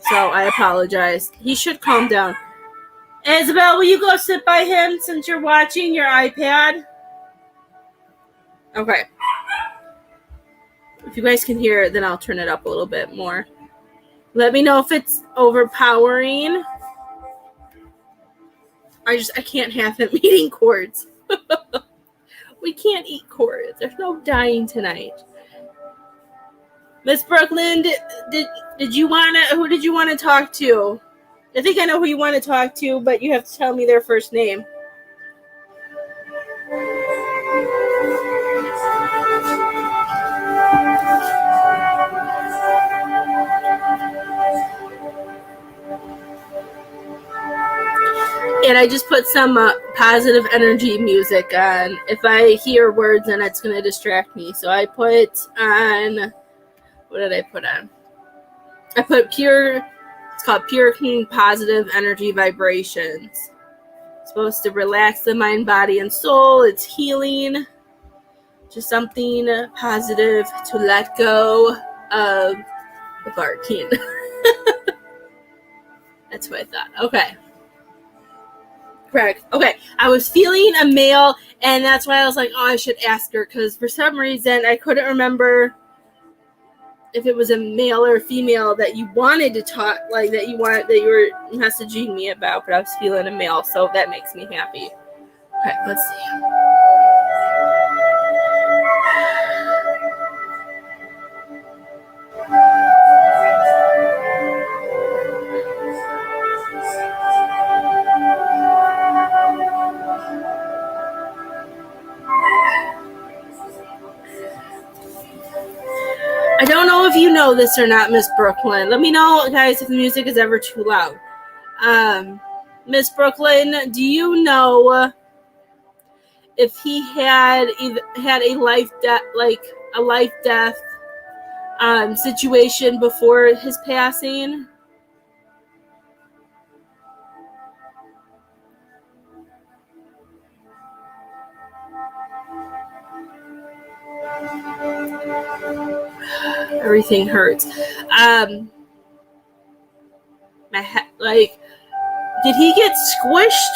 So I apologize. He should calm down. Isabel, will you go sit by him since you're watching your iPad? Okay. If you guys can hear it, then I'll turn it up a little bit more. Let me know if it's overpowering. I can't have him eating cords. We can't eat cords. There's no dying tonight. Miss Brooklyn, did you who did you want to talk to? I think I know who you want to talk to, but you have to tell me their first name. And I just put some positive energy music on. If I hear words, then it's going to distract me. So I put on, what did I put on? I put it's called Pure Clean Positive Energy Vibrations. It's supposed to relax the mind, body, and soul. It's healing. Just something positive to let go of the barking. That's what I thought. Okay. Correct. Okay. I was feeling a male, and that's why I was like, oh, I should ask her, because for some reason I couldn't remember if it was a male or a female that you wanted to talk, like that you were messaging me about, but I was feeling a male, so that makes me happy. Okay, let's see. I don't know if you know this or not, Miss Brooklyn. Let me know, guys, if the music is ever too loud. Miss Brooklyn, do you know if he had a life death situation before his passing? Everything hurts. My head, did he get squished?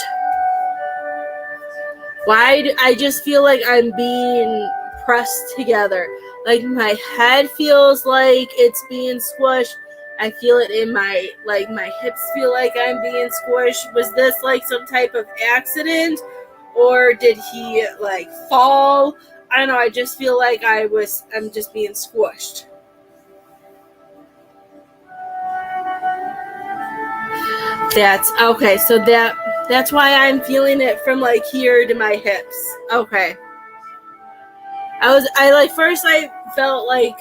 Why do I just feel like I'm being pressed together? Like my head feels like it's being squished. I feel it in my hips feel like I'm being squished. Was this like some type of accident, or did he fall? I don't know. I just feel like I'm just being squished. That's okay. So That's why I'm feeling it from like here to my hips. Okay. First I felt like,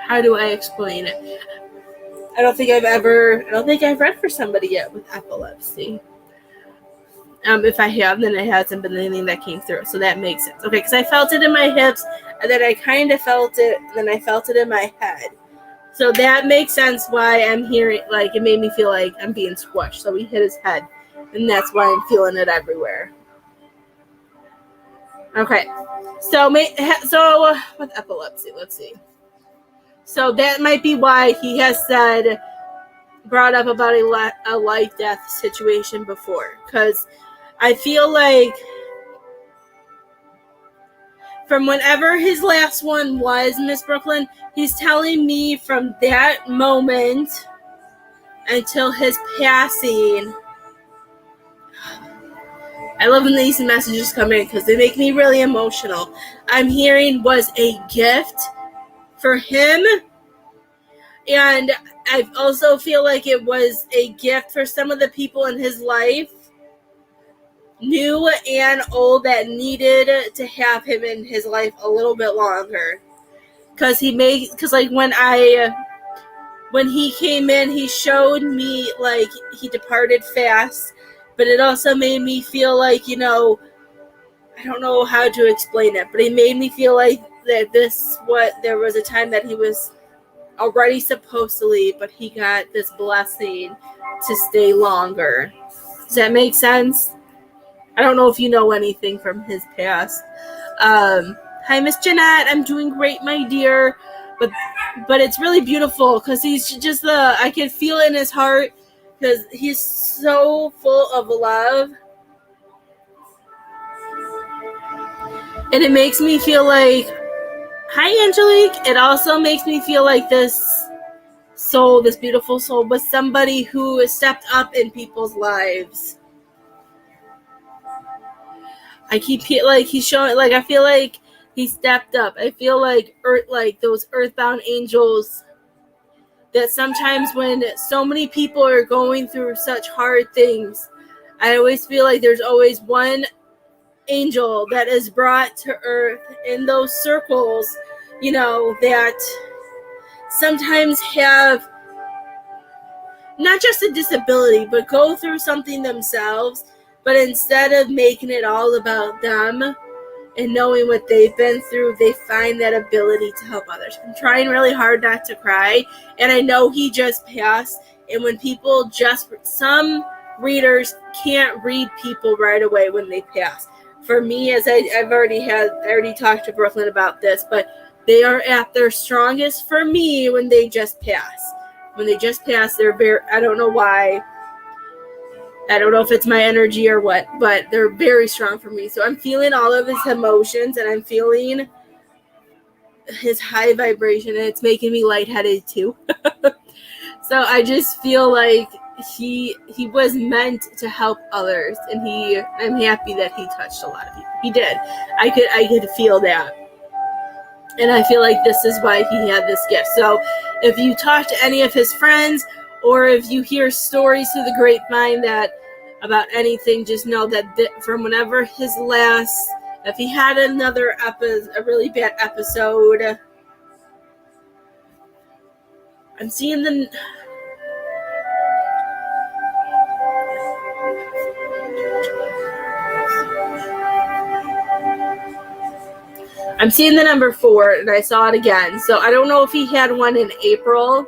how do I explain it? I don't think I've read for somebody yet with epilepsy. If I have, then it hasn't been anything that came through. So that makes sense. Okay, because I felt it in my hips, and then I kind of felt it, and then I felt it in my head. So that makes sense why I'm hearing, like, it made me feel like I'm being squished. So he hit his head, and that's why I'm feeling it everywhere. Okay, so with epilepsy, let's see. So that might be why he has brought up about a life-death situation before, because I feel like from whenever his last one was, Miss Brooklyn, he's telling me from that moment until his passing. I love when these messages come in because they make me really emotional. I'm hearing was a gift for him, and I also feel like it was a gift for some of the people in his life, new and old, that needed to have him in his life a little bit longer. Because when he came in, he showed me like he departed fast, but it also made me feel like, I don't know how to explain it, but it made me feel like that there was a time that he was already supposed to leave, but he got this blessing to stay longer. Does that make sense? I don't know if you know anything from his past. Hi, Miss Jeanette. I'm doing great, my dear. But it's really beautiful because he's just I can feel it in his heart because he's so full of love. And it makes me feel like, hi, Angelique. It also makes me feel like this beautiful soul, was somebody who has stepped up in people's lives. I keep like he's showing, like I feel like he stepped up. I feel like those earthbound angels that sometimes when so many people are going through such hard things, I always feel like there's always one angel that is brought to earth in those circles, that sometimes have not just a disability, but go through something themselves, but instead of making it all about them and knowing what they've been through, they find that ability to help others. I'm trying really hard not to cry, and I know he just passed, and when people some readers can't read people right away when they pass. For me, as I've already talked to Brooklyn about this, but they are at their strongest for me when they just pass. When they just pass, they're very, I don't know why. I don't know if it's my energy or what, but they're very strong for me. So I'm feeling all of his emotions, and I'm feeling his high vibration, and it's making me lightheaded too. So I just feel like he was meant to help others, and I'm happy that he touched a lot of people. He did. I could feel that. And I feel like this is why he had this gift. So if you talk to any of his friends, or if you hear stories through the grapevine about anything, just know that from whenever if he had a really bad episode, I'm seeing the number 4, and I saw it again. So I don't know if he had one in April,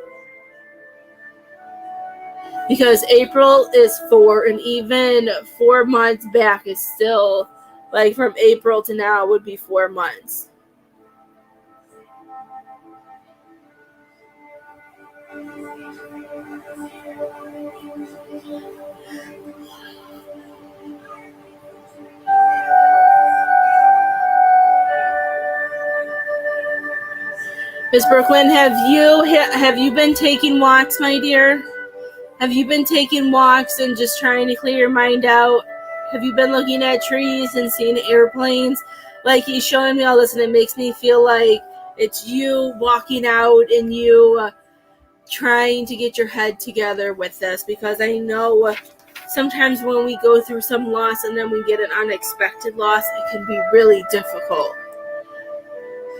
because April is 4, and even 4 months back is still, like from April to now would be 4 months. Miss Brooklyn, have you been taking walks, my dear? Have you been taking walks and just trying to clear your mind out? Have you been looking at trees and seeing airplanes? Like, he's showing me all this, and it makes me feel like it's you walking out and you trying to get your head together with this, because I know sometimes when we go through some loss and then we get an unexpected loss, it can be really difficult.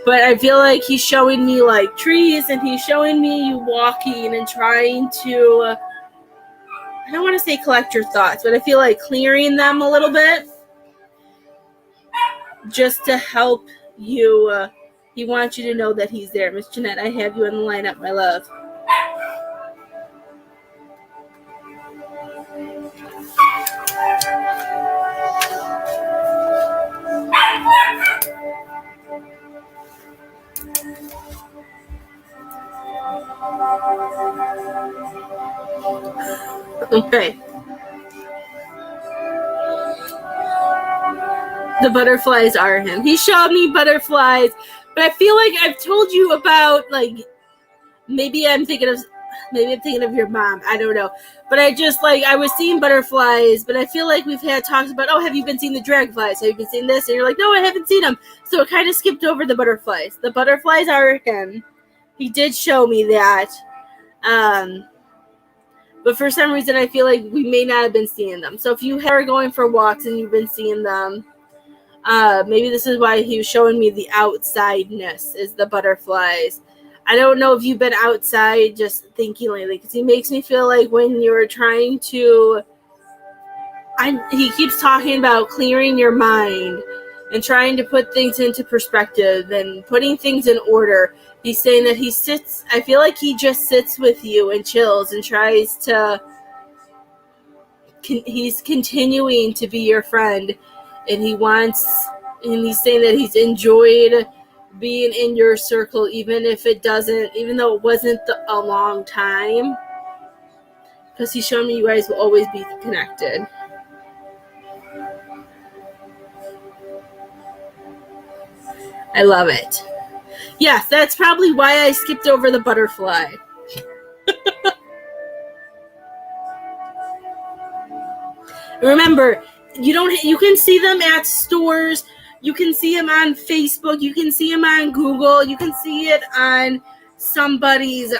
But I feel like he's showing me like trees, and he's showing me you walking and trying to, I don't want to say collect your thoughts, but I feel like clearing them a little bit just to help you. He wants you to know that he's there. Miss Jeanette, I have you on the lineup, my love. Okay. The butterflies are him. He showed me butterflies, but I feel like I've told you about, like, maybe I'm thinking of your mom. I don't know. But I just, like, I was seeing butterflies, but I feel like we've had talks about, oh, have you been seeing the dragonflies? Have you been seeing this? And you're like, no, I haven't seen them. So it kind of skipped over the butterflies. The butterflies are him. He did show me that. But for some reason, I feel like we may not have been seeing them. So if you are going for walks and you've been seeing them, maybe this is why he was showing me the outsideness, is the butterflies. I don't know if you've been outside just thinking lately, because he makes me feel like when you're trying to, he keeps talking about clearing your mind and trying to put things into perspective and putting things in order. He's saying that I feel like he just sits with you and chills and tries to, he's continuing to be your friend, and he's saying that he's enjoyed being in your circle, even though it wasn't a long time, because he's shown me you guys will always be connected. I love it. Yes, that's probably why I skipped over the butterfly. Remember, you can see them at stores. You can see them on Facebook. You can see them on Google. You can see it on somebody's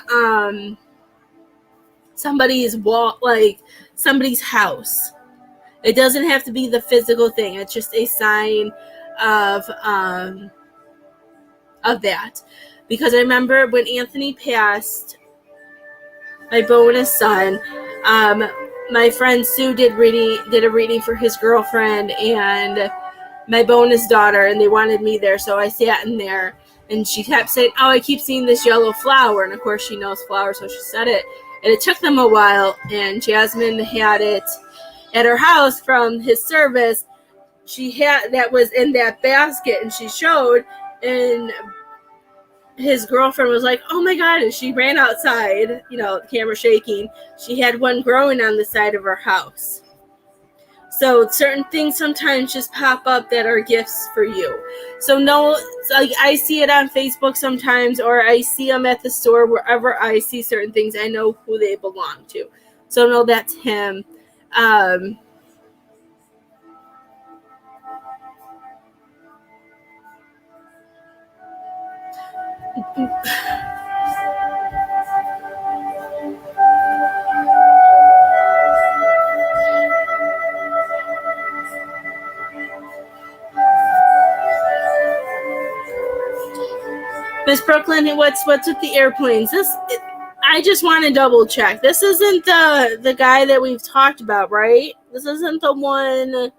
wall, like somebody's house. It doesn't have to be the physical thing. It's just a sign of that. Because I remember when Anthony passed, my bonus son, my friend Sue did a reading for his girlfriend and my bonus daughter, and they wanted me there, so I sat in there, and she kept saying, oh, I keep seeing this yellow flower, and of course she knows flowers, so she said it, and it took them a while, and Jasmine had it at her house from his service. That was in that basket, and she showed, and his girlfriend was like, oh my God, and she ran outside, the camera shaking. She had one growing on the side of her house. So certain things sometimes just pop up that are gifts for you. So like I see it on Facebook sometimes, or I see them at the store. Wherever I see certain things, I know who they belong to. So no, that's him. Miss Brooklyn, what's with the airplanes? I just want to double check. This isn't the guy that we've talked about, right? This isn't the one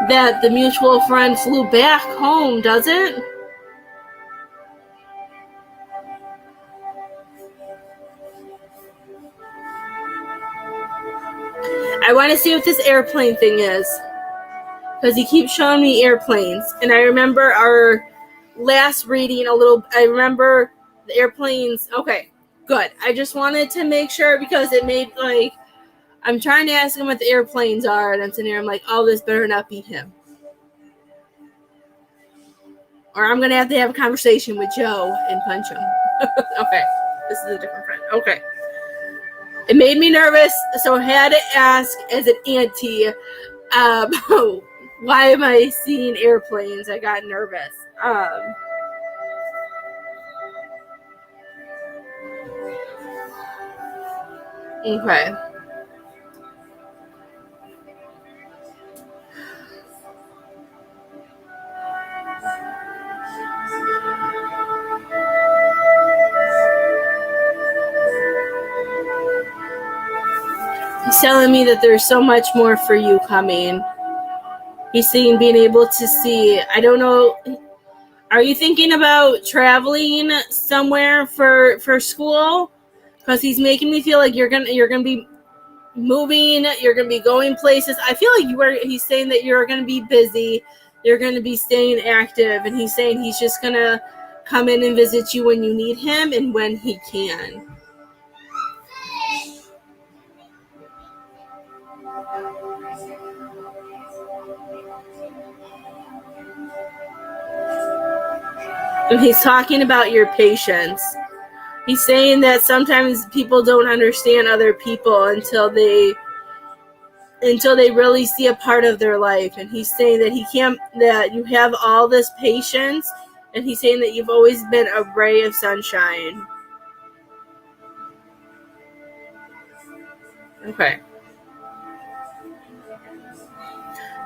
that the mutual friend flew back home, does it? I want to see what this airplane thing is, because he keeps showing me airplanes, and I remember our last reading I remember the airplanes. Okay, good. I just wanted to make sure, because it made, like, I'm trying to ask him what the airplanes are, and I'm sitting here, I'm like, oh, this better not be him. Or I'm going to have a conversation with Joe and punch him. Okay, this is a different friend. Okay. It made me nervous, so I had to ask as an auntie, why am I seeing airplanes? I got nervous. Okay. He's telling me that there's so much more for you coming. He's saying being able to see. I don't know. Are you thinking about traveling somewhere for school? Because he's making me feel like you're gonna be moving. You're gonna be going places. I feel like he's saying that you're gonna be busy. You're gonna be staying active, and he's saying he's just gonna come in and visit you when you need him and when he can. And he's talking about your patience. He's saying that sometimes people don't understand other people until they really see a part of their life. And he's saying that you have all this patience, and he's saying that you've always been a ray of sunshine. Okay.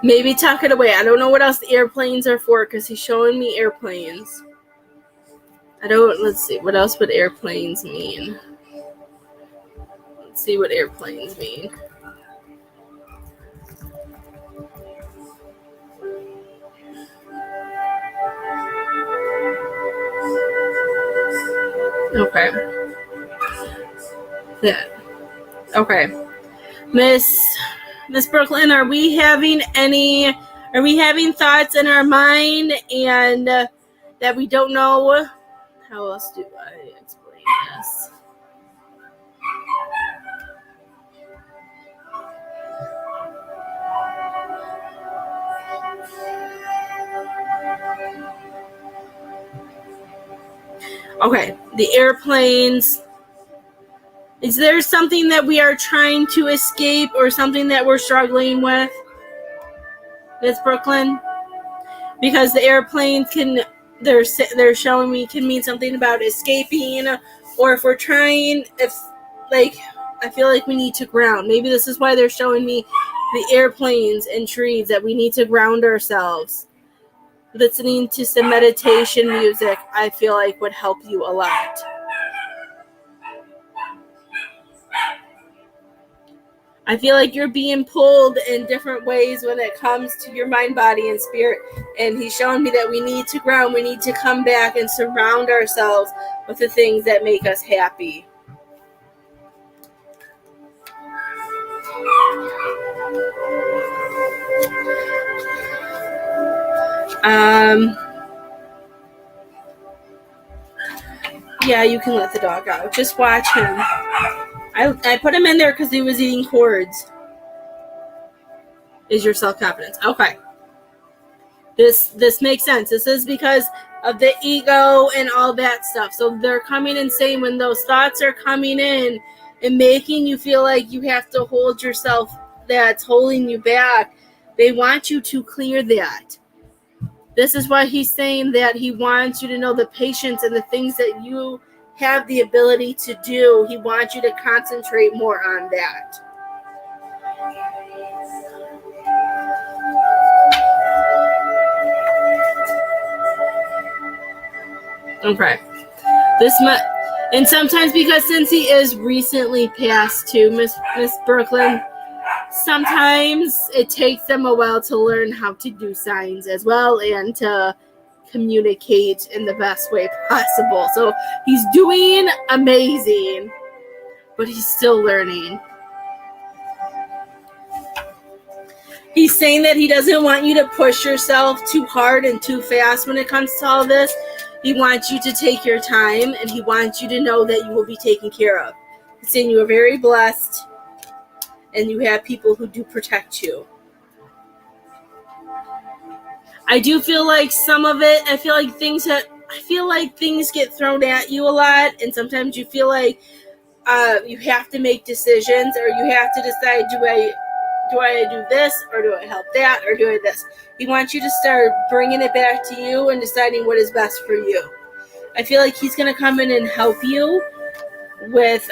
Maybe tuck it away. I don't know what else the airplanes are for, because he's showing me airplanes. Let's see, what else would airplanes mean? Let's see what airplanes mean. Okay. Yeah. Okay. Miss Brooklyn, are we having thoughts in our mind and that we don't know? How else do I explain this? Okay, the airplanes. Is there something that we are trying to escape or something that we're struggling with, Miss Brooklyn? Because the airplanes they're showing me can mean something about escaping, or if we're trying, I feel like we need to ground. Maybe this is why they're showing me the airplanes and trees, that we need to ground ourselves. Listening to some meditation music, I feel like would help you a lot. I feel like you're being pulled in different ways when it comes to your mind, body, and spirit. And he's showing me that we need to ground. We need to come back and surround ourselves with the things that make us happy. Yeah, you can let the dog out. Just watch him. I put him in there because he was eating cords. Is your self-confidence. Okay. This makes sense. This is because of the ego and all that stuff. So they're coming and saying when those thoughts are coming in and making you feel like you have to hold yourself, that's holding you back, they want you to clear that. This is why he's saying that he wants you to know the patience and the things that you have the ability to do. He wants you to concentrate more on that. Okay. And sometimes, because since he is recently passed too, Miss Brooklyn, sometimes it takes them a while to learn how to do signs as well and to communicate in the best way possible. So he's doing amazing, but he's still learning. He's saying that he doesn't want you to push yourself too hard and too fast when it comes to all this. He wants you to take your time, and he wants you to know that you will be taken care of. He's saying you are very blessed, and you have people who do protect you. I do feel like some of it, I feel like things get thrown at you a lot, and sometimes you feel like you have to make decisions, or you have to decide, do I do this, or do I help that, or do I this? He wants you to start bringing it back to you and deciding what is best for you. I feel like he's going to come in and help you with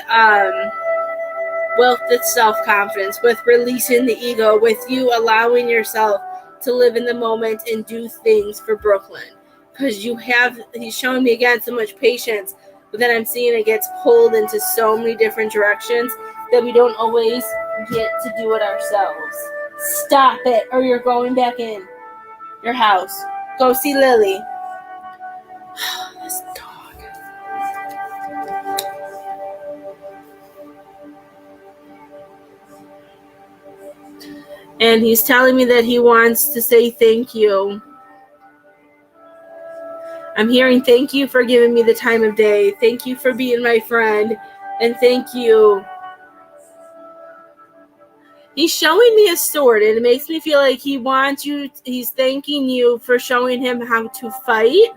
with self-confidence, with releasing the ego, with you allowing yourself to live in the moment and do things for Brooklyn. Because he's showing me again so much patience, but then I'm seeing it gets pulled into so many different directions that we don't always get to do it ourselves. Stop it, or you're going back in your house. Go see Lily. This dog. And he's telling me that he wants to say thank you. I'm hearing thank you for giving me the time of day. Thank you for being my friend. And thank you. He's showing me a sword, and it makes me feel like he's thanking you for showing him how to fight.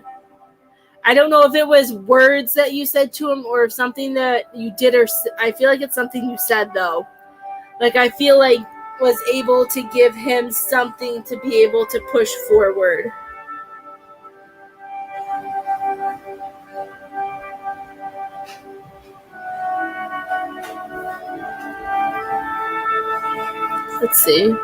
I don't know if it was words that you said to him or something that you did, or I feel like it's something you said, though. Like, I feel like was able to give him something to be able to push forward. Let's see.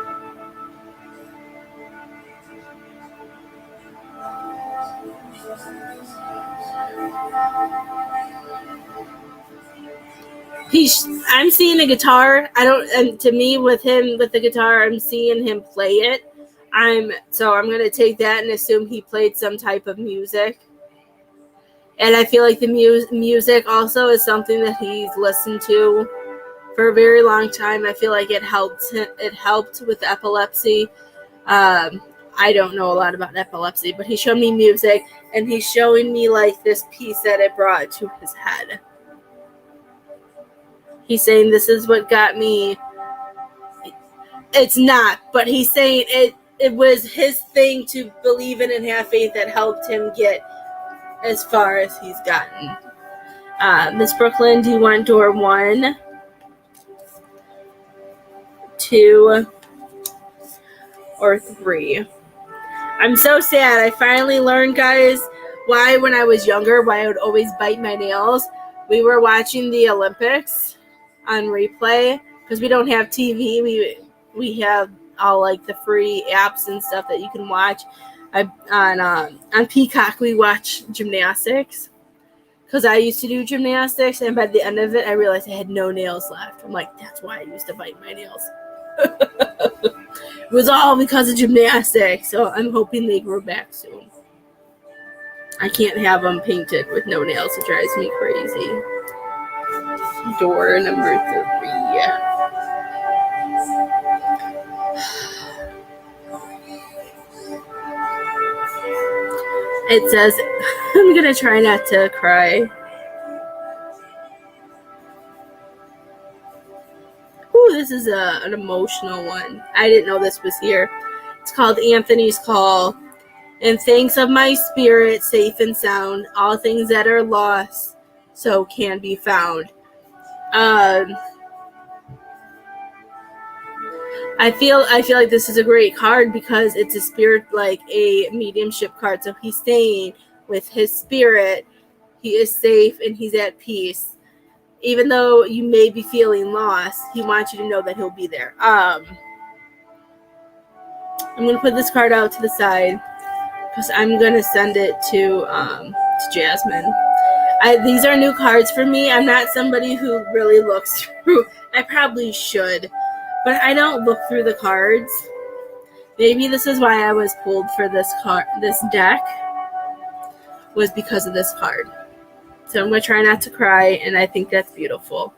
I'm seeing a guitar. And to me, with him with the guitar, I'm seeing him play it. So I'm gonna take that and assume he played some type of music. And I feel like the music also is something that he's listened to for a very long time. I feel like it helped with epilepsy. I don't know a lot about epilepsy, but he showed me music, and he's showing me like this piece that it brought to his head. He's saying this is what got me. It's not, but he's saying it was his thing to believe in and have faith that helped him get as far as he's gotten. Miss Brooklyn, do you want door 1, 2, or 3? I'm so sad. I finally learned, guys, why when I was younger, why I would always bite my nails. We were watching the Olympics on replay because we don't have TV. We have all like the free apps and stuff that you can watch. On Peacock, we watch gymnastics because I used to do gymnastics, and by the end of it, I realized I had no nails left. I'm like, that's why I used to bite my nails. It was all because of gymnastics, so I'm hoping they grow back soon. I can't have them painted with no nails. It drives me crazy. Door number 3. It says, I'm going to try not to cry. Ooh, this is an emotional one. I didn't know this was here. It's called Anthony's Call. And thanks of my spirit, safe and sound, all things that are lost, so can be found. I feel like this is a great card because it's a spirit, like a mediumship card. So he's saying with his spirit, he is safe and he's at peace. Even though you may be feeling lost, he wants you to know that he'll be there. I'm going to put this card out to the side because I'm going to send it to Jasmine. These are new cards for me. I'm not somebody who really looks through. I probably should, but I don't look through the cards. Maybe this is why I was pulled for this deck, was because of this card. So I'm going to try not to cry, and I think that's beautiful.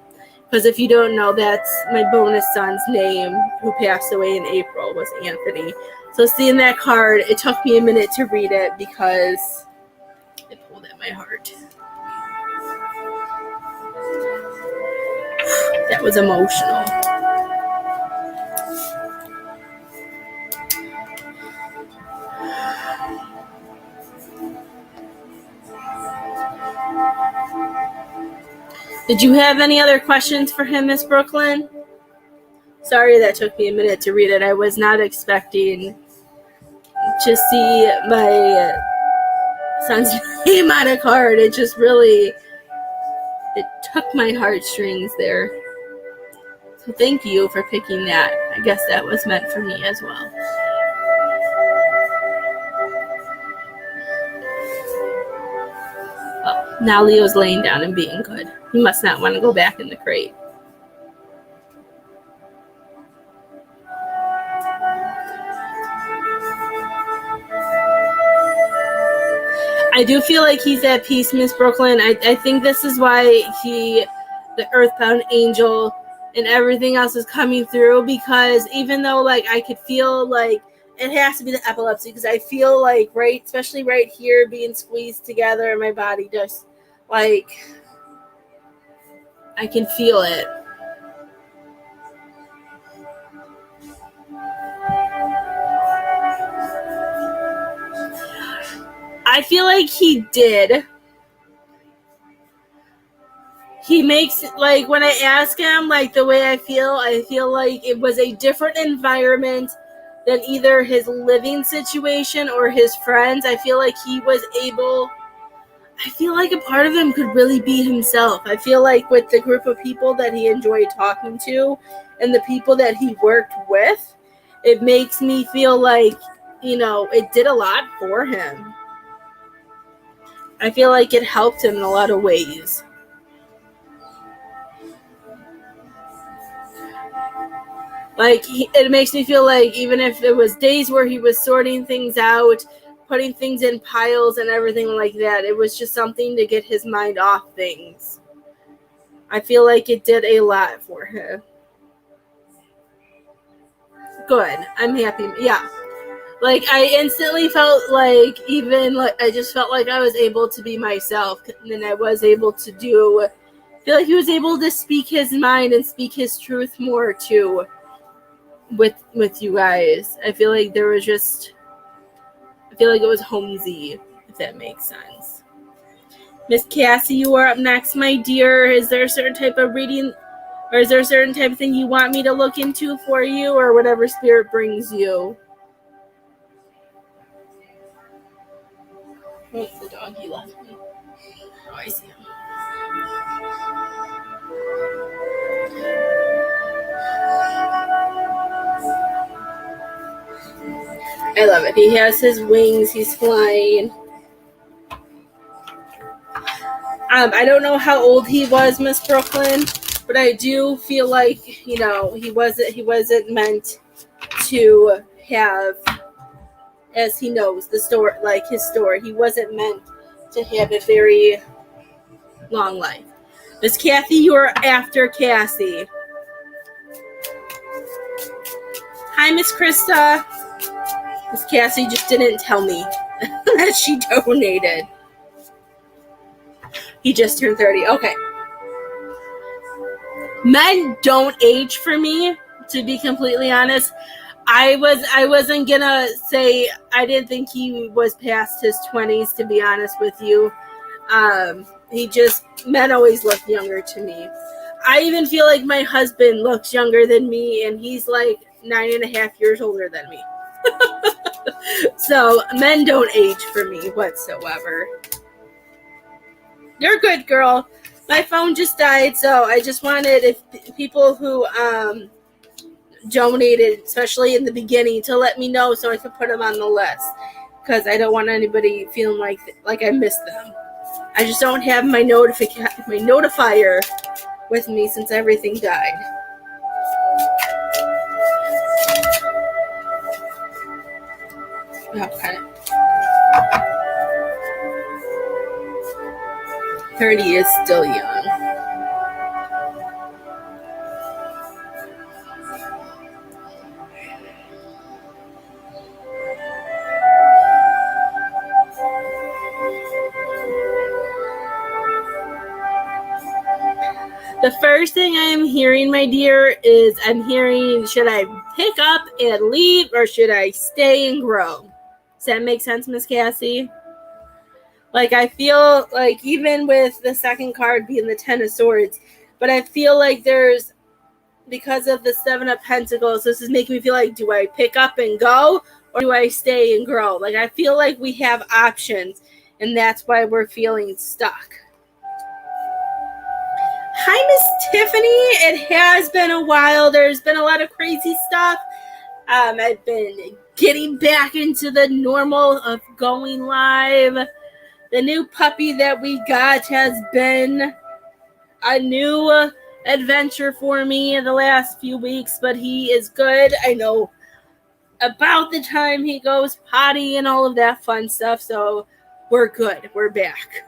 Because if you don't know, that's my bonus son's name, who passed away in April, was Anthony. So seeing that card, it took me a minute to read it because it pulled at my heart. That was emotional. Did you have any other questions for him, Miss Brooklyn? Sorry that took me a minute to read it. I was not expecting to see my son's name on a card. It just really, it took my heartstrings there. So thank you for picking that. I guess that was meant for me as well. Oh, now Leo's laying down and being good. He must not want to go back in the crate. I do feel like he's at peace, Miss Brooklyn. I think this is why the earthbound angel and everything else is coming through, because even though like I could feel like it has to be the epilepsy, because I feel like especially right here being squeezed together in my body, just like I can feel it. I feel like he did. He makes, like, when I ask him, like, the way I feel like it was a different environment than either his living situation or his friends. I feel like he was able, I feel like a part of him could really be himself. I feel like with the group of people that he enjoyed talking to and the people that he worked with, it makes me feel like, it did a lot for him. I feel like it helped him in a lot of ways. Like, it makes me feel like even if it was days where he was sorting things out, putting things in piles and everything like that, it was just something to get his mind off things. I feel like it did a lot for him. Good. I'm happy. Yeah. Like, I instantly felt like I just felt like I was able to be myself. And then I was able to I feel like he was able to speak his mind and speak his truth more too. With you guys. I feel like it was homesy, if that makes sense. Miss Cassie, you are up next, my dear. Is there a certain type of reading, or is there a certain type of thing you want me to look into for you, or whatever spirit brings you? What's the dog he left me? Oh, I see him. I love it. He has his wings. He's flying. I don't know how old he was, Miss Brooklyn, but I do feel like, he wasn't meant to have, as he knows, the story, like his story. He wasn't meant to have a very long life. Miss Kathy, you're after Cassie. Hi, Miss Krista. Miss Cassie just didn't tell me that she donated. He just turned 30. Okay. Men don't age for me, to be completely honest. I wasn't gonna say I didn't think he was past his 20s, to be honest with you. Men always look younger to me. I even feel like my husband looks younger than me, and he's like 9.5 years older than me. So men don't age for me whatsoever. You're good, girl. My phone just died, so I just wanted if people who donated, especially in the beginning, to let me know so I could put them on the list, because I don't want anybody feeling like I missed them. I just don't have my notifier with me since everything died. Okay. 30 is still young. The first thing I am hearing, my dear, is I'm hearing, should I pick up and leave, or should I stay and grow? Does that make sense, Miss Cassie? Like, I feel like even with the second card being the Ten of Swords, but I feel like there's, because of the Seven of Pentacles, this is making me feel like, do I pick up and go, or do I stay and grow? Like, I feel like we have options, and that's why we're feeling stuck. Hi, Miss Tiffany. It has been a while. There's been a lot of crazy stuff. I've been getting back into the normal of going live. The new puppy that we got has been a new adventure for me in the last few weeks, but he is good. I know about the time he goes potty and all of that fun stuff, so we're good. We're back.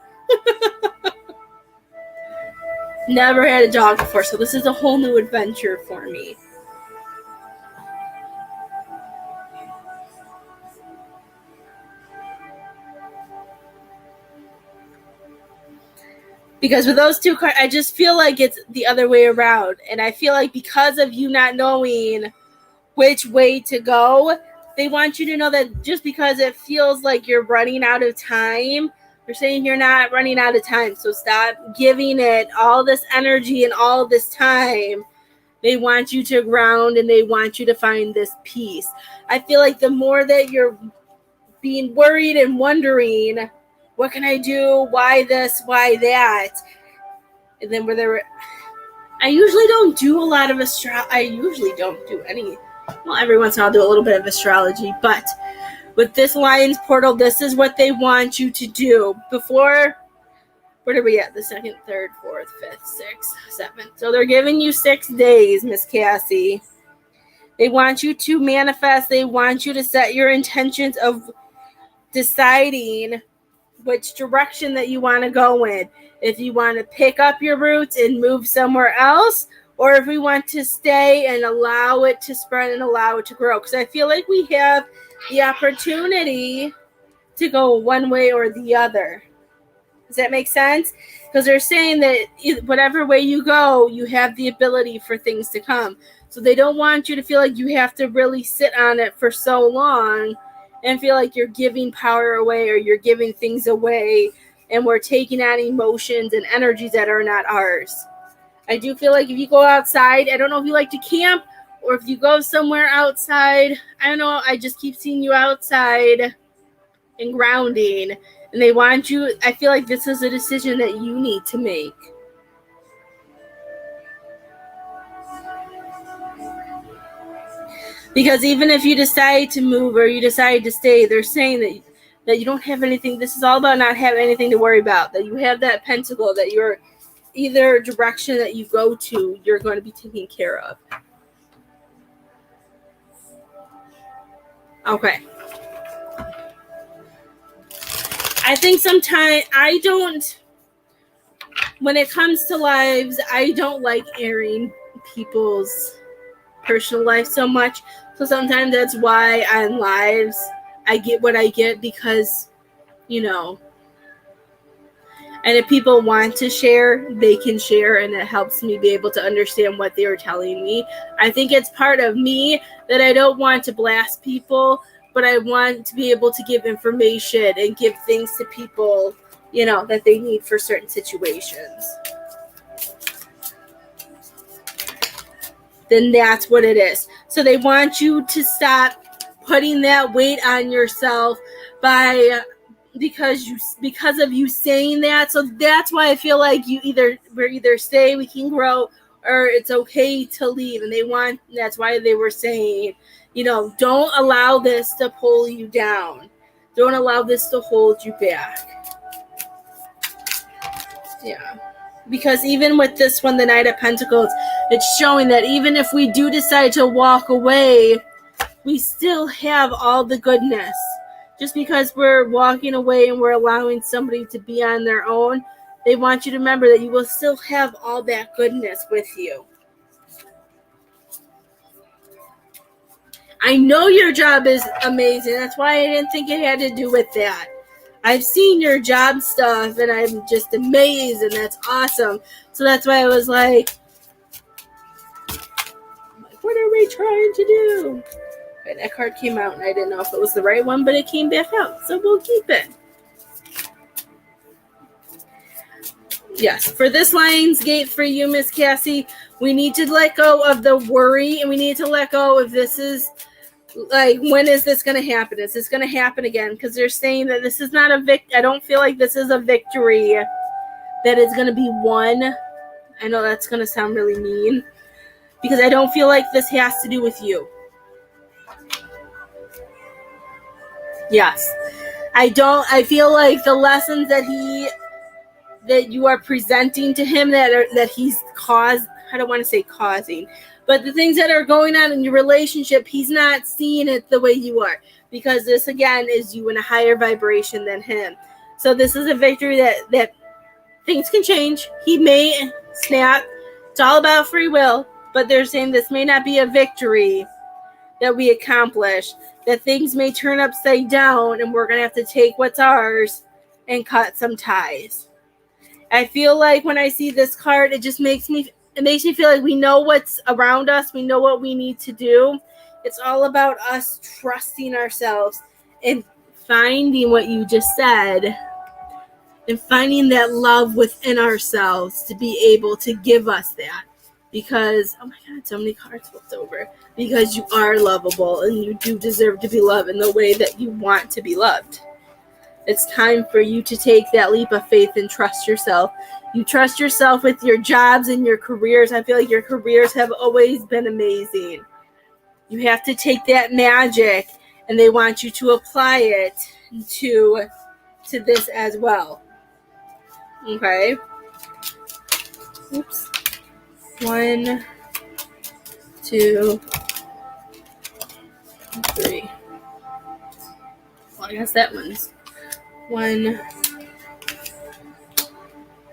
Never had a dog before, so this is a whole new adventure for me. Because with those two cards, I just feel like it's the other way around. And I feel like because of you not knowing which way to go, they want you to know that just because it feels like you're running out of time, they're saying you're not running out of time. So stop giving it all this energy and all this time. They want you to ground and they want you to find this peace. I feel like the more that you're being worried and wondering, what can I do? Why this? Why that? And then I usually don't do a lot of I usually don't do any. Well, every once in a while I'll do a little bit of astrology. But with this Lions portal, this is what they want you to do. Before, where are we at? The 2nd, 3rd, 4th, 5th, 6th, 7th. So they're giving you 6 days, Miss Cassie. They want you to manifest. They want you to set your intentions of deciding which direction that you want to go in. If you want to pick up your roots and move somewhere else, or if we want to stay and allow it to spread and allow it to grow. Because I feel like we have the opportunity to go one way or the other. Does that make sense? Because they're saying that whatever way you go, you have the ability for things to come. So they don't want you to feel like you have to really sit on it for so long and feel like you're giving power away or you're giving things away and we're taking on emotions and energies that are not ours. I do feel like if you go outside, I don't know if you like to camp or if you go somewhere outside, I don't know, I just keep seeing you outside and grounding. And they want you, I feel like this is a decision that you need to make. Because even if you decide to move or you decide to stay, they're saying that you don't have anything. This is all about not having anything to worry about. That you have that pentacle, that you're either direction that you go to, you're going to be taken care of. Okay. I think sometimes when it comes to lives, I don't like airing people's personal life so much. So sometimes that's why on lives I get what I get because, and if people want to share, they can share, and it helps me be able to understand what they are telling me. I think it's part of me that I don't want to blast people, but I want to be able to give information and give things to people, that they need for certain situations. Then that's what it is. So they want you to stop putting that weight on yourself because of you saying that. So that's why I feel like we're either stay, we can grow, or it's okay to leave. And that's why they were saying, don't allow this to pull you down. Don't allow this to hold you back. Yeah. Because even with this one, the Knight of Pentacles, it's showing that even if we do decide to walk away, we still have all the goodness. Just because we're walking away and we're allowing somebody to be on their own, they want you to remember that you will still have all that goodness with you. I know your job is amazing. That's why I didn't think it had to do with that. I've seen your job stuff and I'm just amazed, and that's awesome. So that's why I was like, what are we trying to do? And that card came out and I didn't know if it was the right one, but it came back out. So we'll keep it. Yes, for this Lionsgate for you, Miss Cassie, we need to let go of the worry, and we need to let go of this is like, when is this going to happen? Is this going to happen again? Because they're saying that this is not a I don't feel like this is a victory that is going to be won. I know that's going to sound really mean, because I don't feel like this has to do with you. Yes. I feel like the lessons that you are presenting to him that he's caused, I don't want to say causing, but the things that are going on in your relationship, he's not seeing it the way you are, because this again is you in a higher vibration than him. So this is a victory that things can change. He may snap. It's all about free will, but they're saying this may not be a victory that we accomplish, that things may turn upside down and we're going to have to take what's ours and cut some ties. I feel like when I see this card, it makes me feel like we know what's around us. We know what we need to do. It's all about us trusting ourselves and finding what you just said, and finding that love within ourselves to be able to give us that. Because, oh my God, so many cards flipped over. Because you are lovable and you do deserve to be loved in the way that you want to be loved. It's time for you to take that leap of faith and trust yourself. You trust yourself with your jobs and your careers. I feel like your careers have always been amazing. You have to take that magic, and they want you to apply it to this as well. Okay? Oops. 1, 2, 3. Well, I guess that one's 1,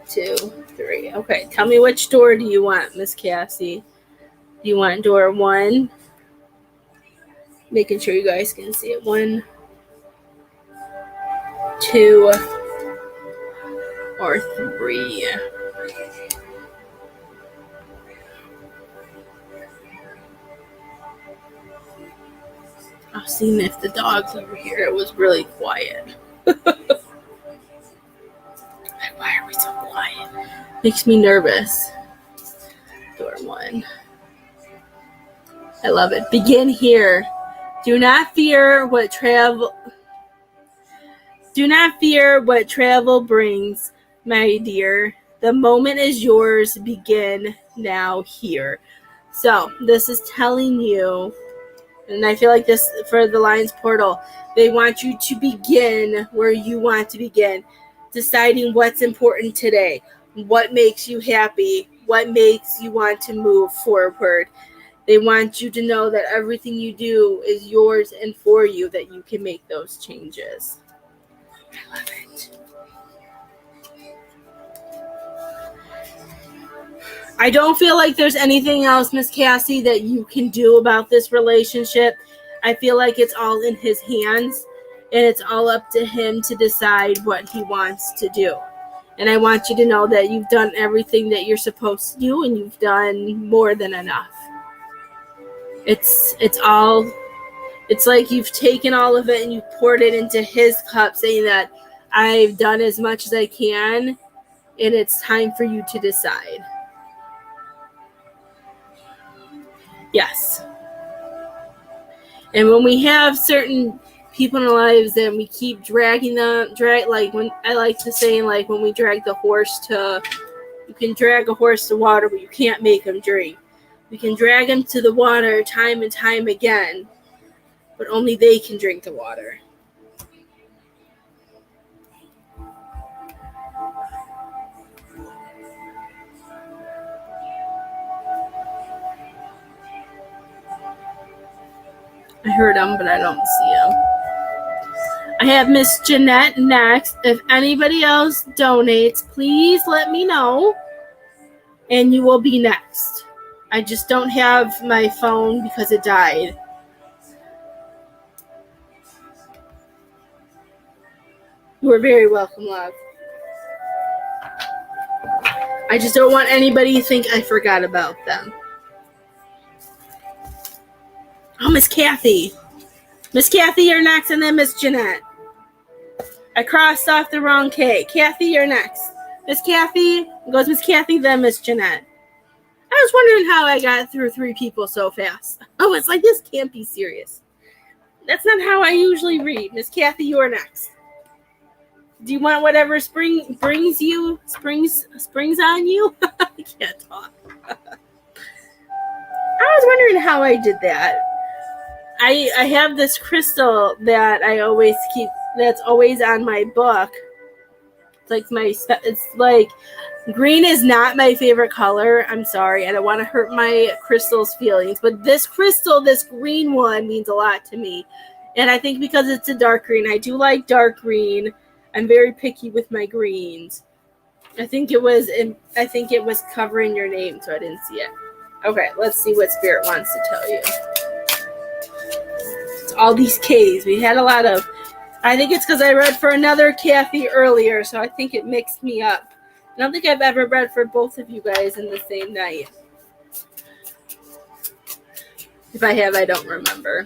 2, 3. Okay, tell me which door do you want, Miss Cassie? Do you want door 1? Making sure you guys can see it. 1, 2, or 3. I was seeing if the dog's over here. It was really quiet. Why are we so quiet? Makes me nervous. Door 1. I love it. Begin here. Do not fear what travel brings, my dear. The moment is yours. Begin now here. So this is telling you, and I feel like this for the Lions Portal, they want you to begin where you want to begin, deciding what's important today, what makes you happy, what makes you want to move forward. They want you to know that everything you do is yours and for you, that you can make those changes. I love it. I don't feel like there's anything else, Miss Cassie, that you can do about this relationship. I feel like it's all in his hands, and it's all up to him to decide what he wants to do. And I want you to know that you've done everything that you're supposed to do, and you've done more than enough. It's like you've taken all of it and you poured it into his cup, saying that I've done as much as I can, and it's time for you to decide. Yes. And when we have certain people in our lives and we keep dragging them, like when I like to say, like when we drag the horse you can drag a horse to water, but you can't make him drink. We can drag him to the water time and time again, but only they can drink the water. I heard him, but I don't see him. I have Miss Jeanette next. If anybody else donates, please let me know, and you will be next. I just don't have my phone because it died. You are very welcome, love. I just don't want anybody to think I forgot about them. Oh, Miss Kathy. Miss Kathy, you're next, and then Miss Jeanette. I crossed off the wrong K. Kathy, you're next. Miss Kathy, goes Miss Kathy, then Miss Jeanette. I was wondering how I got through 3 people so fast. Oh, it's like, this can't be serious. That's not how I usually read. Miss Kathy, you're next. Do you want whatever spring brings you, springs on you? I can't talk. I was wondering how I did that. I have this crystal that I always keep, that's always on my book. It's like green is not my favorite color. I'm sorry. I don't want to hurt my crystal's feelings, but this crystal, this green one, means a lot to me. And I think because it's a dark green, I do like dark green. I'm very picky with my greens. I think it was covering your name, so I didn't see it. Okay, let's see what Spirit wants to tell you. It's all these K's. We had a lot of. I think it's because I read for another Kathy earlier, so I think it mixed me up. I don't think I've ever read for both of you guys in the same night. If I have, I don't remember.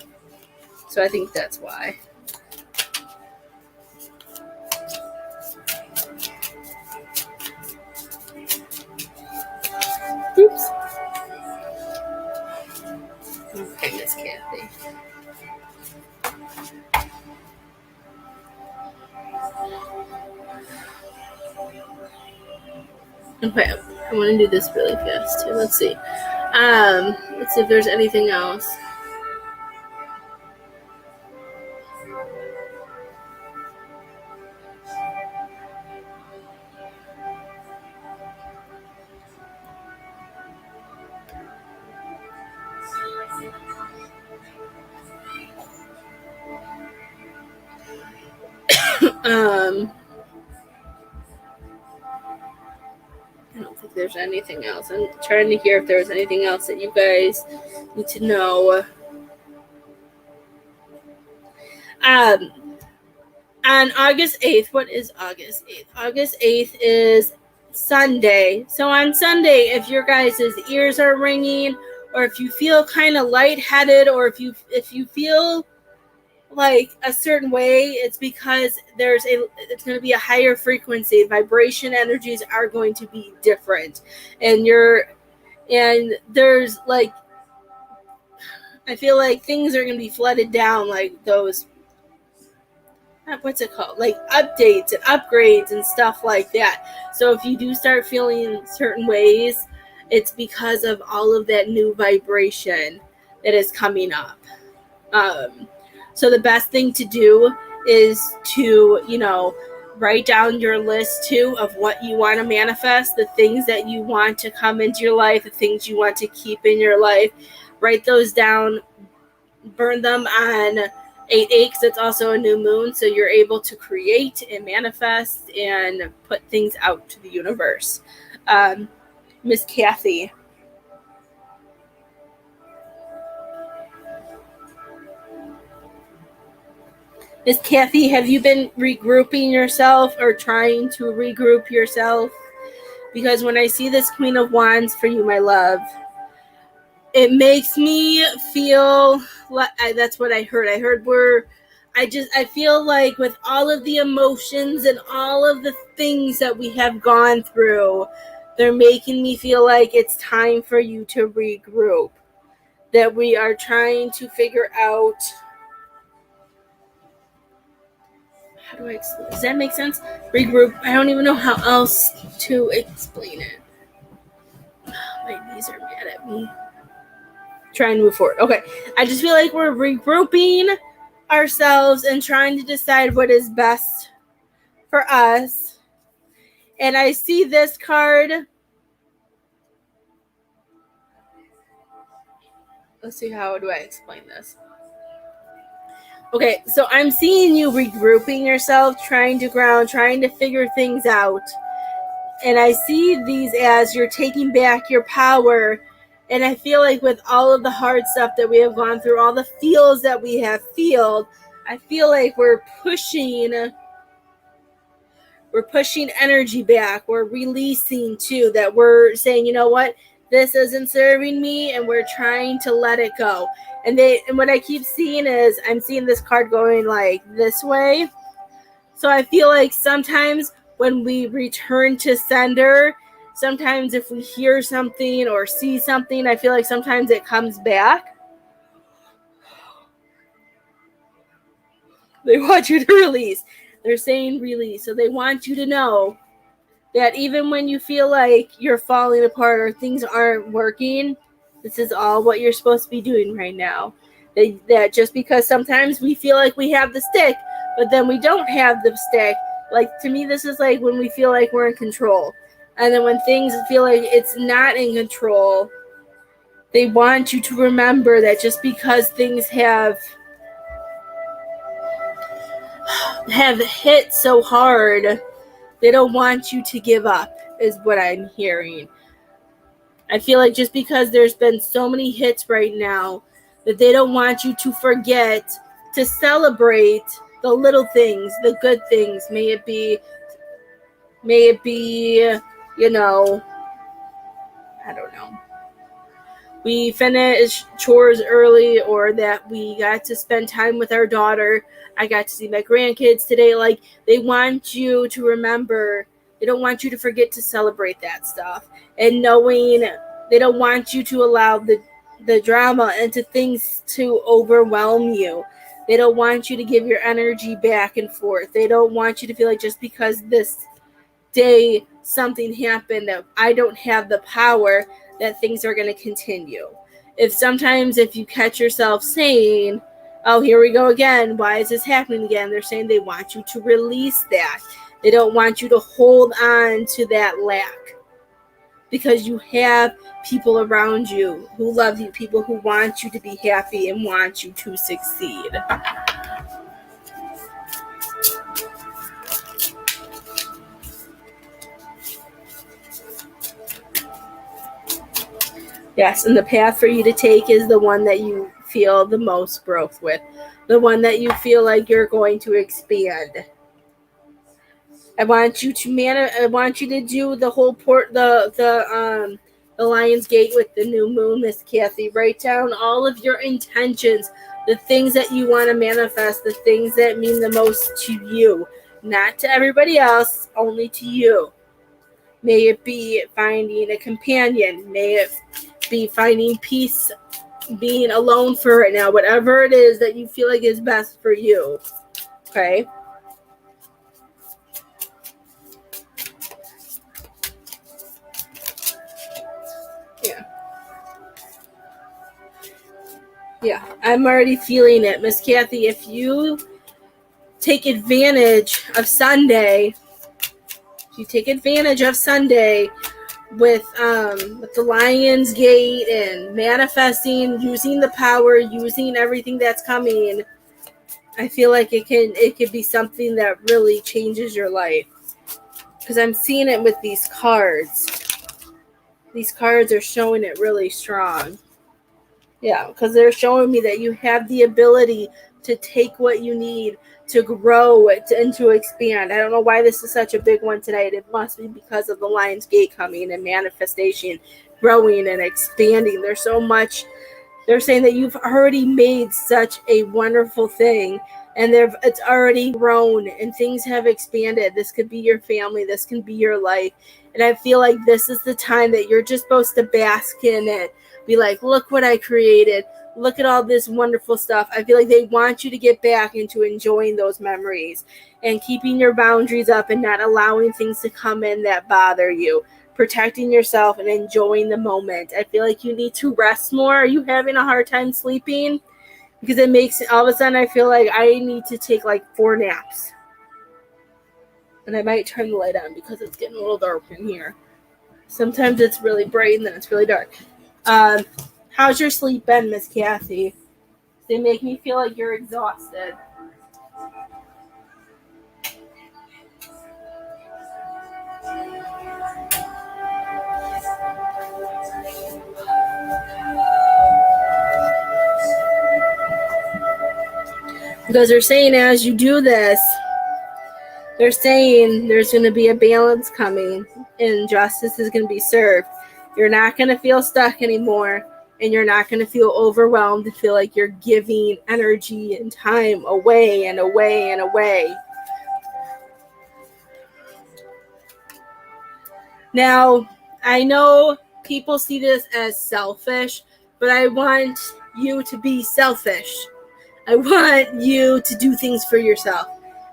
So I think that's why. Oops. Okay, Miss Kathy. Okay, I want to do this really fast too. Let's see. Let's see if there's anything else. I don't think there's anything else. I'm trying to hear if there's anything else that you guys need to know. On August 8th, what is August 8th? August 8th is Sunday. So on Sunday, if your guys' ears are ringing, or if you feel kind of lightheaded, or if you feel like a certain way, it's because it's going to be a higher frequency. Vibration energies are going to be different, and there's like, I feel like things are going to be flooded down, like those, what's it called, like updates and upgrades and stuff like that. So if you do start feeling certain ways, it's because of all of that new vibration that is coming up. So the best thing to do is to, write down your list too of what you want to manifest, the things that you want to come into your life, the things you want to keep in your life. Write those down, burn them on 8/8 because it's also a new moon, so you're able to create and manifest and put things out to the universe. Miss Kathy. Miss Kathy, have you been regrouping yourself or trying to regroup yourself? Because when I see this Queen of Wands for you, my love, it makes me feel like, that's what I heard. I heard I feel like with all of the emotions and all of the things that we have gone through, they're making me feel like it's time for you to regroup. That we are trying to figure out, how do I explain? Does that make sense? Regroup. I don't even know how else to explain it. My knees are mad at me. Try and move forward. Okay. I just feel like we're regrouping ourselves and trying to decide what is best for us. And I see this card. Let's see, how do I explain this? Okay, so I'm seeing you regrouping yourself, trying to ground, trying to figure things out. And I see these as you're taking back your power. And I feel like with all of the hard stuff that we have gone through, all the feels that we have felt, I feel like we're pushing energy back. We're releasing too, that we're saying, you know what, this isn't serving me, and we're trying to let it go. And what I keep seeing is I'm seeing this card going like this way. So I feel like sometimes when we return to sender, sometimes if we hear something or see something, I feel like sometimes it comes back. They want you to release. They're saying release. So they want you to know that even when you feel like you're falling apart or things aren't working, this is all what you're supposed to be doing right now. That just because sometimes we feel like we have the stick, but then we don't have the stick. Like, to me, this is like when we feel like we're in control. And then when things feel like it's not in control, they want you to remember that just because things have hit so hard, they don't want you to give up, is what I'm hearing. I feel like just because there's been so many hits right now, that they don't want you to forget to celebrate the little things, the good things. May it be, you know, I don't know, we finished chores early, or that we got to spend time with our daughter. I got to see my grandkids today. Like, they want you to remember, they don't want you to forget to celebrate that stuff. And knowing they don't want you to allow the drama and to things to overwhelm you. They don't want you to give your energy back and forth. They don't want you to feel like just because this day something happened that I don't have the power, that things are going to continue. If you catch yourself saying, oh, here we go again, why is this happening again? They're saying they want you to release that. They don't want you to hold on to that lack, because you have people around you who love you, people who want you to be happy and want you to succeed. Yes, and the path for you to take is the one that you feel the most growth with, the one that you feel like you're going to expand. I want you to do the whole the Lion's Gate with the new moon, Miss Kathy. Write down all of your intentions, the things that you want to manifest, the things that mean the most to you, not to everybody else, only to you. May it be finding a companion. May it be finding peace, being alone for right now. Whatever it is that you feel like is best for you. Okay? Yeah, I'm already feeling it. Miss Kathy, if you take advantage of Sunday, with the Lion's Gate and manifesting, using the power, using everything that's coming, I feel like it could be something that really changes your life. Because I'm seeing it with these cards. These cards are showing it really strong. Yeah, because they're showing me that you have the ability to take what you need to grow and to expand. I don't know why this is such a big one tonight. It must be because of the Lion's Gate coming and manifestation, growing and expanding. There's so much. They're saying that you've already made such a wonderful thing, and it's already grown and things have expanded. This could be your family. This can be your life. And I feel like this is the time that you're just supposed to bask in it. Be like, look what I created. Look at all this wonderful stuff. I feel like they want you to get back into enjoying those memories and keeping your boundaries up and not allowing things to come in that bother you. Protecting yourself and enjoying the moment. I feel like you need to rest more. Are you having a hard time sleeping? Because it makes, all of a sudden I feel like I need to take like 4 naps. And I might turn the light on because it's getting a little dark in here. Sometimes it's really bright and then it's really dark. How's your sleep been, Miss Kathy? They make me feel like you're exhausted. Because they're saying as you do this, they're saying there's going to be a balance coming and justice is going to be served. You're not going to feel stuck anymore, and you're not going to feel overwhelmed and feel like you're giving energy and time away and away and away. Now, I know people see this as selfish, but I want you to be selfish. I want you to do things for yourself.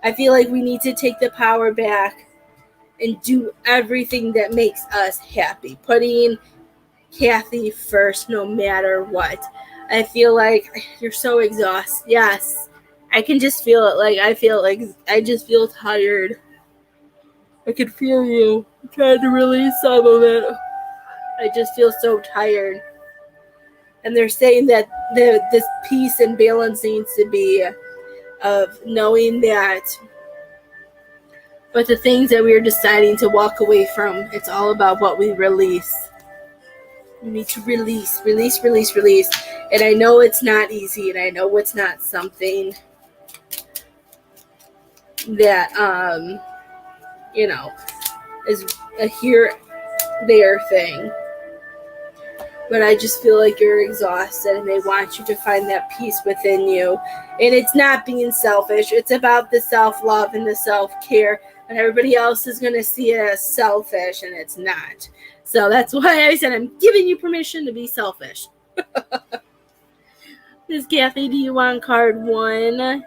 I feel like we need to take the power back and do everything that makes us happy, putting Kathy first no matter what. I feel like you're so exhausted. Yes, I can just feel it. Like I just feel tired. I can feel you trying to release some of it. I just feel so tired. And they're saying that this peace and balance needs to be of knowing that but the things that we're deciding to walk away from, it's all about what we release. We need to release. And I know it's not easy, and I know it's not something that, is a here-there thing. But I just feel like you're exhausted, and they want you to find that peace within you. And it's not being selfish. It's about the self-love and the self-care. And everybody else is going to see it as selfish, and it's not. So that's why I said I'm giving you permission to be selfish. Miss Kathy, do you want card 1?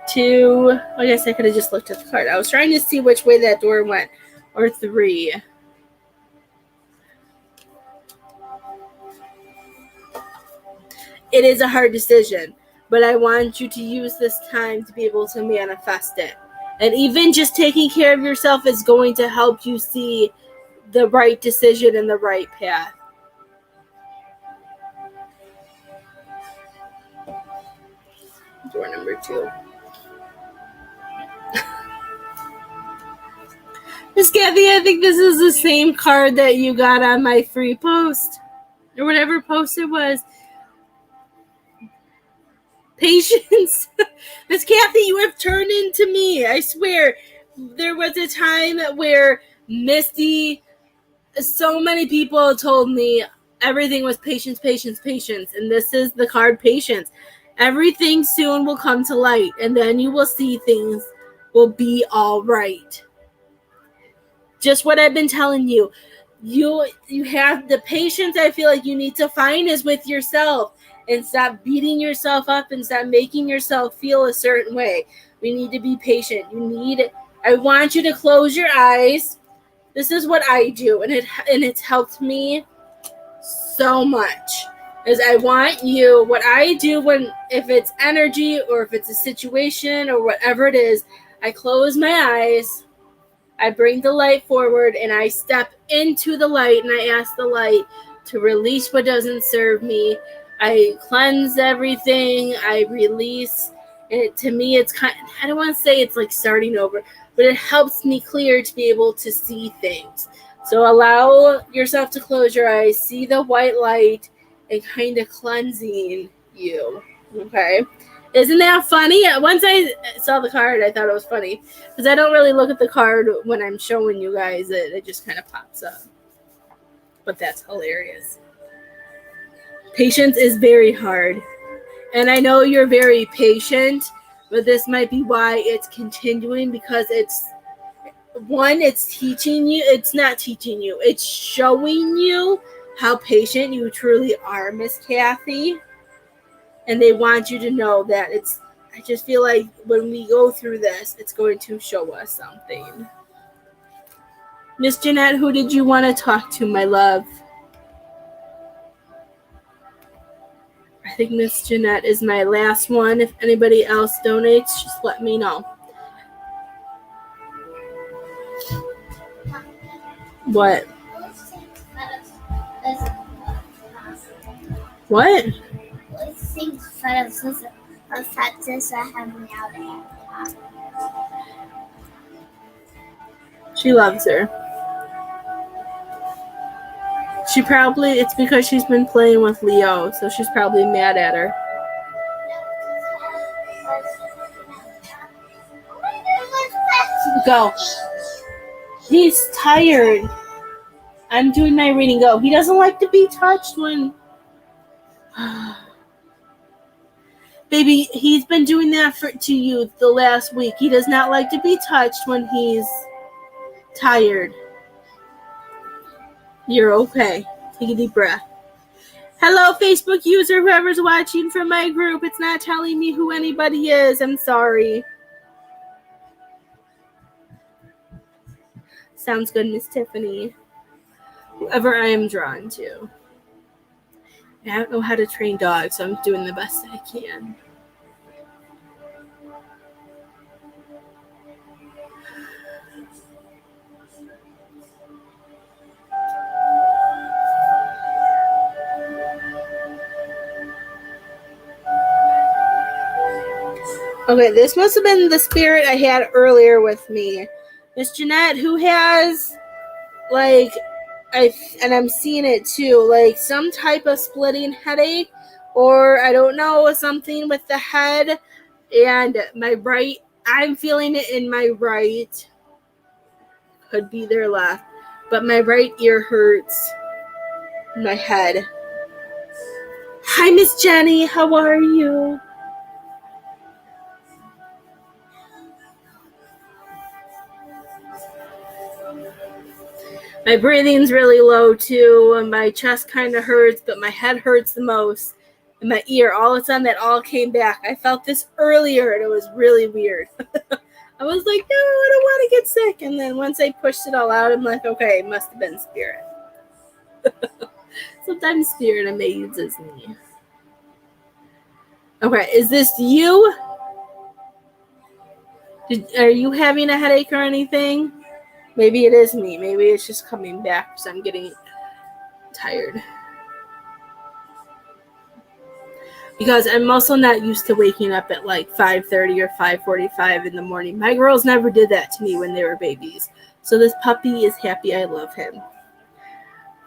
2. I guess I could have just looked at the card. I was trying to see which way that door went. Or 3. It is a hard decision, but I want you to use this time to be able to manifest it. And even just taking care of yourself is going to help you see the right decision and the right path. Door number 2. Miss Kathy, I think this is the same card that you got on my free post. Or whatever post it was. Patience. Miss Kathy, you have turned into me. I swear. There was a time where Misty, so many people told me everything was patience. And this is the card patience. Everything soon will come to light. And then you will see things will be all right. Just what I've been telling you. You have the patience I feel like you need to find is with yourself. And stop beating yourself up and stop making yourself feel a certain way. We need to be patient. I want you to close your eyes. This is what I do, and it's helped me so much. Is I want you, what I do if it's energy or if it's a situation or whatever it is, I close my eyes, I bring the light forward, and I step into the light, and I ask the light to release what doesn't serve me. I cleanse everything. I release. And to me, it's I don't want to say it's like starting over, but it helps me clear to be able to see things. So allow yourself to close your eyes, see the white light, and kind of cleansing you. Okay? Isn't that funny? Once I saw the card, I thought it was funny. Because I don't really look at the card when I'm showing you guys it. It just kind of pops up. But that's hilarious. Patience is very hard. And I know you're very patient, but this might be why it's continuing, because it's teaching you. It's not teaching you. It's showing you how patient you truly are, Miss Kathy. And they want you to know that I just feel like when we go through this, it's going to show us something. Miss Jeanette, who did you want to talk to, my love? I think Miss Jeanette is my last one. If anybody else donates, just let me know. What? What? She loves her. It's because she's been playing with Leo, so she's probably mad at her. Go. He's tired. I'm doing my reading. Go. He doesn't like to be touched when... Baby, he's been doing that to you the last week. He does not like to be touched when he's tired. You're okay. Take a deep breath. Hello, Facebook user, whoever's watching from my group. It's not telling me who anybody is. I'm sorry. Sounds good, Miss Tiffany. Whoever I am drawn to. I don't know how to train dogs, so I'm doing the best I can. Okay, this must have been the spirit I had earlier with me. Miss Jeanette, who has, like, and I'm seeing it too, like some type of splitting headache, or I don't know, something with the head and my right, I'm feeling it in my right, could be their left, but my right ear hurts, my head. Hi, Miss Jenny, how are you? My breathing's really low too, and my chest kind of hurts, but my head hurts the most. And my ear, all of a sudden that all came back. I felt this earlier and it was really weird. I was like, no, I don't want to get sick. And then once I pushed it all out, I'm like, okay, it must have been spirit. Sometimes spirit amazes me. Okay, is this you? Are you having a headache or anything? Maybe it is me. Maybe it's just coming back because I'm getting tired. Because I'm also not used to waking up at like 5:30 or 5:45 in the morning. My girls never did that to me when they were babies. So this puppy is happy I love him.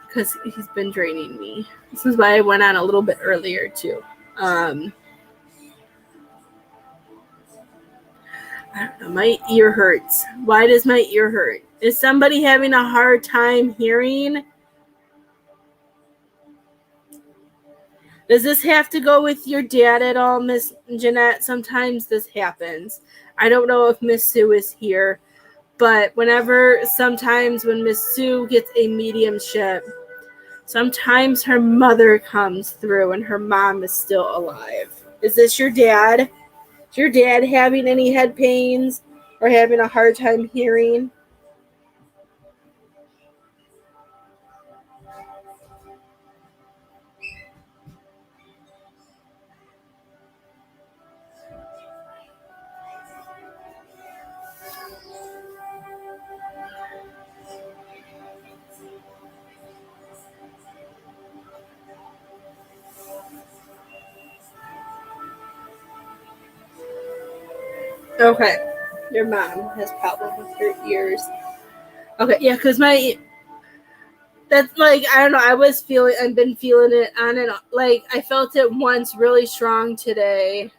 Because he's been draining me. This is why I went on a little bit earlier too. I don't know, my ear hurts. Why does my ear hurt? Is somebody having a hard time hearing? Does this have to go with your dad at all, Miss Jeanette? Sometimes this happens. I don't know if Miss Sue is here, but sometimes when Miss Sue gets a mediumship, sometimes her mother comes through and her mom is still alive. Is this your dad? Is your dad having any head pains or having a hard time hearing? Okay. Your mom has problems with her ears. Okay, yeah, because that's like, I don't know, I've been feeling it on and off. Like, I felt it once really strong today.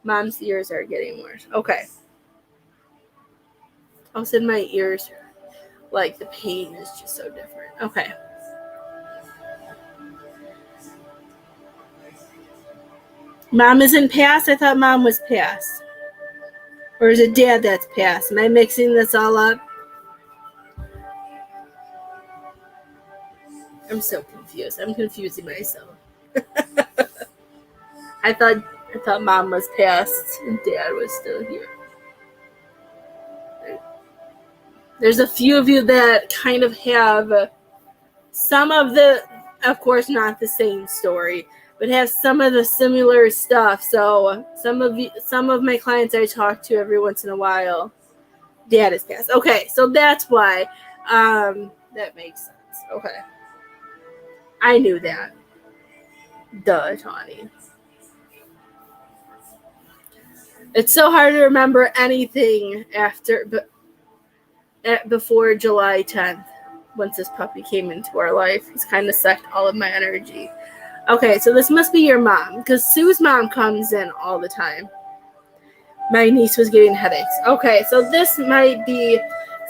Mom's ears are getting worse. Okay. All of a sudden my ears, like, the pain is just so different. Okay. Mom isn't past? I thought mom was past. Or is it dad that's past? Am I mixing this all up? I'm so confused. I'm confusing myself. I thought mom was past and dad was still here. There's a few of you that kind of have some of the, of course, not the same story, but have some of the similar stuff. So some of my clients I talk to every once in a while, dad is passed. Okay, so that's why. That makes sense. Okay, I knew that. Duh, Tawny. It's so hard to remember anything before July 10th. Once this puppy came into our life, he's kind of sucked all of my energy. Okay, so this must be your mom, because Sue's mom comes in all the time. My niece was getting headaches. Okay, so this might be,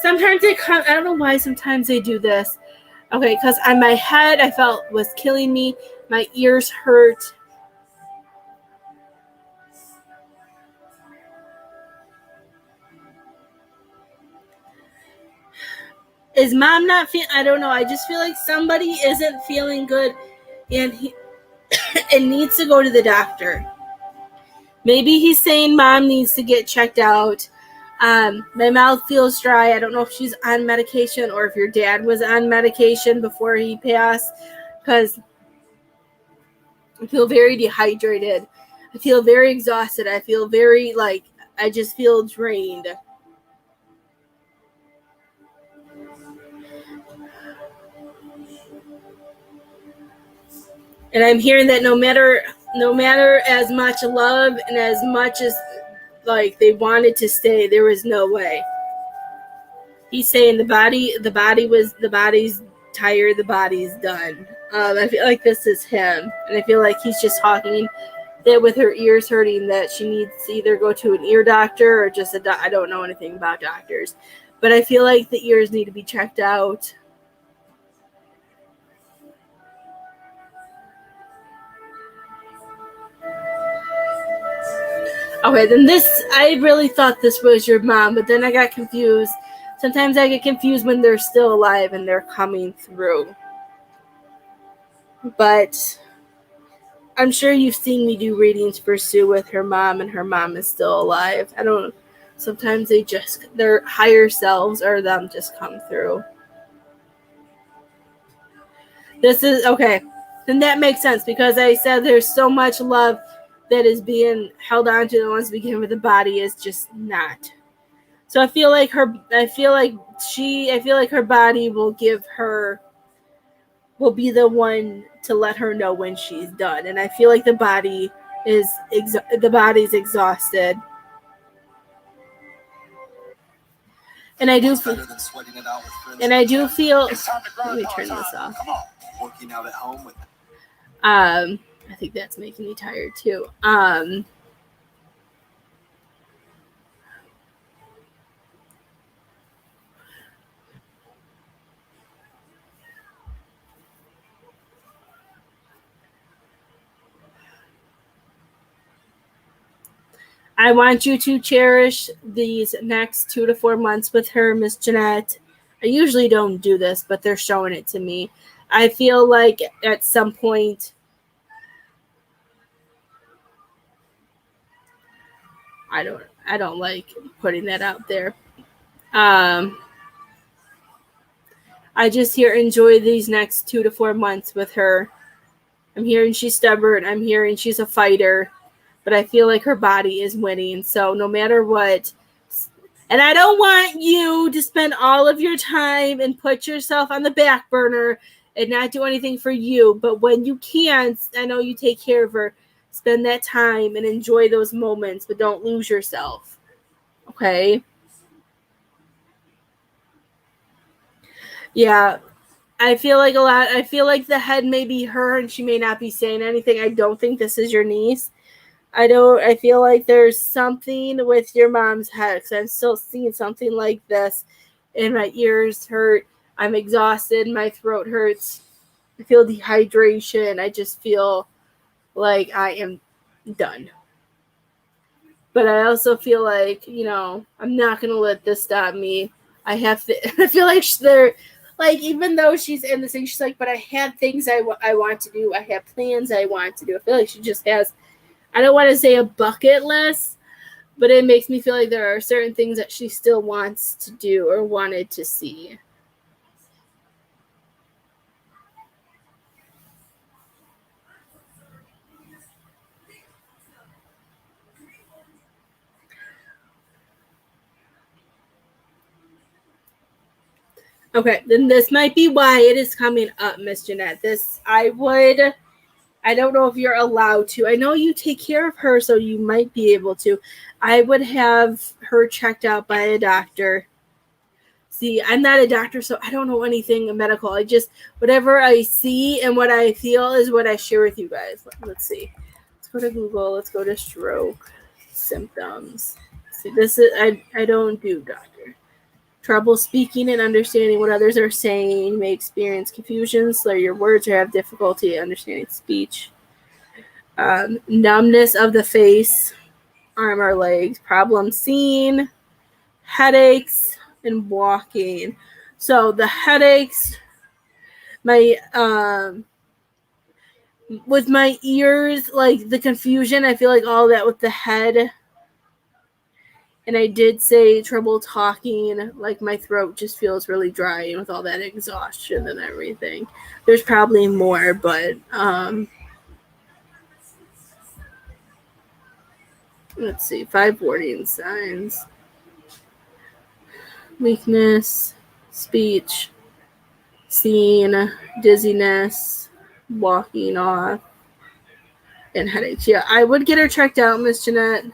sometimes they come, I don't know why sometimes they do this. Okay, because on my head I felt was killing me. My ears hurt. Is mom not feeling, I don't know, I just feel like somebody isn't feeling good and he and needs to go to the doctor. Maybe he's saying mom needs to get checked out. My mouth feels dry. I don't know if she's on medication or if your dad was on medication before he passed, because I feel very dehydrated. I feel very exhausted. I feel very, I just feel drained. And I'm hearing that no matter as much love and as much as they wanted to stay, there was no way. He's saying the body's tired, the body's done. I feel like this is him, and I feel like he's just talking that with her ears hurting, that she needs to either go to an ear doctor or just I don't know anything about doctors, but I feel like the ears need to be checked out. Okay, then I really thought this was your mom, but then I got confused. Sometimes I get confused when they're still alive and they're coming through. But I'm sure you've seen me do readings for Sue with her mom, and her mom is still alive. Sometimes their higher selves or them just come through. This is, okay, then that makes sense, because I said there's so much love that is being held on to, the ones we give her, the body is just not. So I feel like her body will be the one to let her know when she's done. And I feel like the body's exhausted. And I do feel, let me turn this off. Working out at home with I think that's making me tired too. I want you to cherish these next 2 to 4 months with her, Miss Jeanette. I usually don't do this, but they're showing it to me. I feel like at some point, I don't like putting that out there. I just hear enjoy these next 2 to 4 months with her. I'm hearing she's stubborn. I'm hearing she's a fighter. But I feel like her body is winning. So no matter what, and I don't want you to spend all of your time and put yourself on the back burner and not do anything for you. But when you can, I know you take care of her, spend that time and enjoy those moments, but don't lose yourself. Okay? Yeah. I feel like the head may be her and she may not be saying anything. I don't think this is your niece. I feel like there's something with your mom's head, because I'm still seeing something like this, and my ears hurt. I'm exhausted. My throat hurts. I feel dehydration. I just feel like I am done. But I also feel like, I'm not going to let this stop me. I feel like they're, even though she's in this thing, she's like, but I have things I want to do. I have plans I want to do. I feel like she just has, I don't want to say a bucket list, but it makes me feel like there are certain things that she still wants to do or wanted to see. Okay, then this might be why it is coming up, Miss Jeanette. I don't know if you're allowed to. I know you take care of her, so you might be able to. I would have her checked out by a doctor. See, I'm not a doctor, so I don't know anything medical. I just, whatever I see and what I feel is what I share with you guys. Let's see. Let's go to Google. Let's go to stroke symptoms. See, this is, I don't do doctor. Trouble speaking and understanding what others are saying. You may experience confusion, slur your words, or have difficulty understanding speech. Numbness of the face, arm or legs, problem seeing, headaches, and walking. So the headaches, with my ears, like the confusion, I feel like all that with the head. And I did say trouble talking, like my throat just feels really dry and with all that exhaustion and everything. There's probably more, but let's see, 5 warning signs. Weakness, speech, seeing, dizziness, walking off, and headaches. Yeah, I would get her checked out, Miss Jeanette.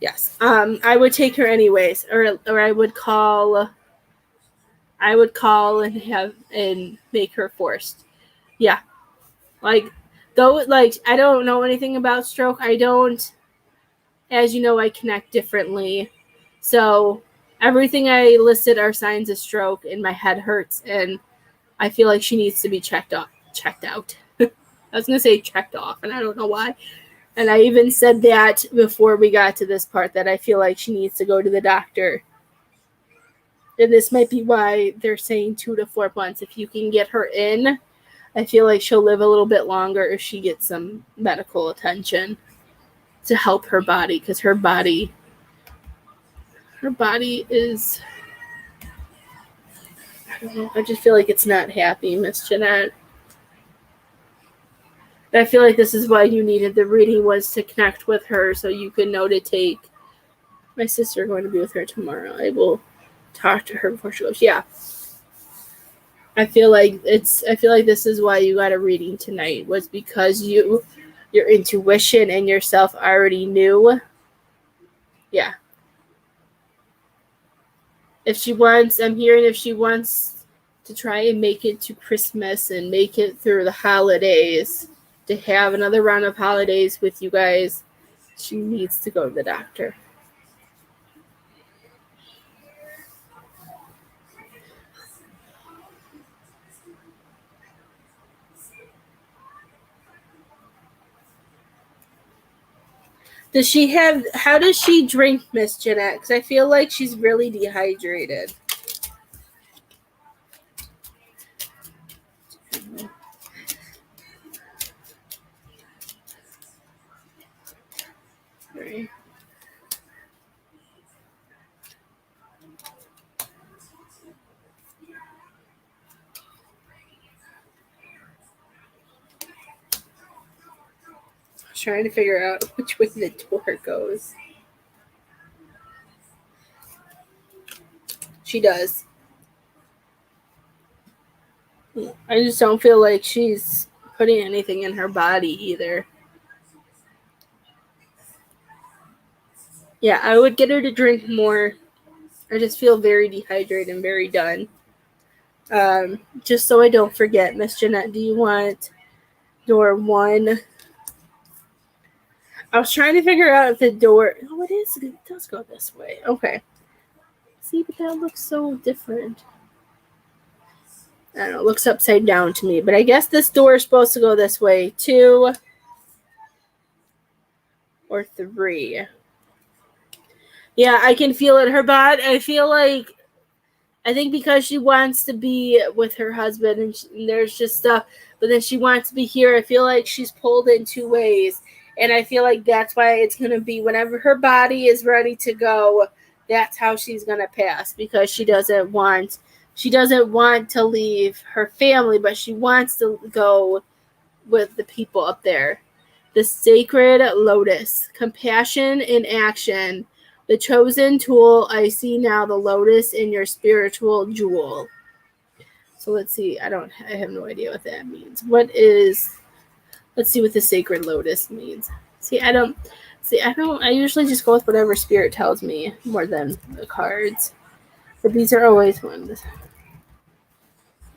Yes. I would take her anyways, or I would call and make her forced. Yeah. Like, though, like, I don't know anything about stroke. I don't, as you know, I connect differently. So everything I listed are signs of stroke, and my head hurts, and I feel like she needs to be checked out. I was going to say checked off, and I don't know why. And I even said that before we got to this part, that I feel like she needs to go to the doctor. And this might be why they're saying 2 to 4 months. If you can get her in, I feel like she'll live a little bit longer if she gets some medical attention to help her body. Because her body is, I don't know, I just feel like it's not happy, Miss Jeanette. I feel like this is why you needed the reading, was to connect with her so you could know to take. My sister going to be with her tomorrow. I will talk to her before she goes. Yeah. I feel like this is why you got a reading tonight, was because your intuition and yourself already knew. Yeah. I'm hearing if she wants to try and make it to Christmas and make it through the holidays, to have another round of holidays with you guys, she needs to go to the doctor. How does she drink, Miss Jeanette? Because I feel like she's really dehydrated. Sorry. I was trying to figure out which way the door goes. She does. I just don't feel like she's putting anything in her body either. Yeah, I would get her to drink more. I just feel very dehydrated and very done. Just so I don't forget, Miss Jeanette, do you want door 1? I was trying to figure out if the door... Oh, it does go this way. Okay. See, but that looks so different. I don't know, it looks upside down to me. But I guess this door is supposed to go this way. 2 or 3. Yeah, I can feel it. Her body, I think because she wants to be with her husband and there's just stuff, but then she wants to be here. I feel like she's pulled in 2 ways. And I feel like that's why it's going to be whenever her body is ready to go, that's how she's going to pass, because she doesn't want to leave her family, but she wants to go with the people up there. The sacred lotus, compassion in action. The chosen tool, I see now the lotus in your spiritual jewel. So let's see. I have no idea what that means. Let's see what the sacred lotus means. I usually just go with whatever spirit tells me more than the cards. But these are always ones.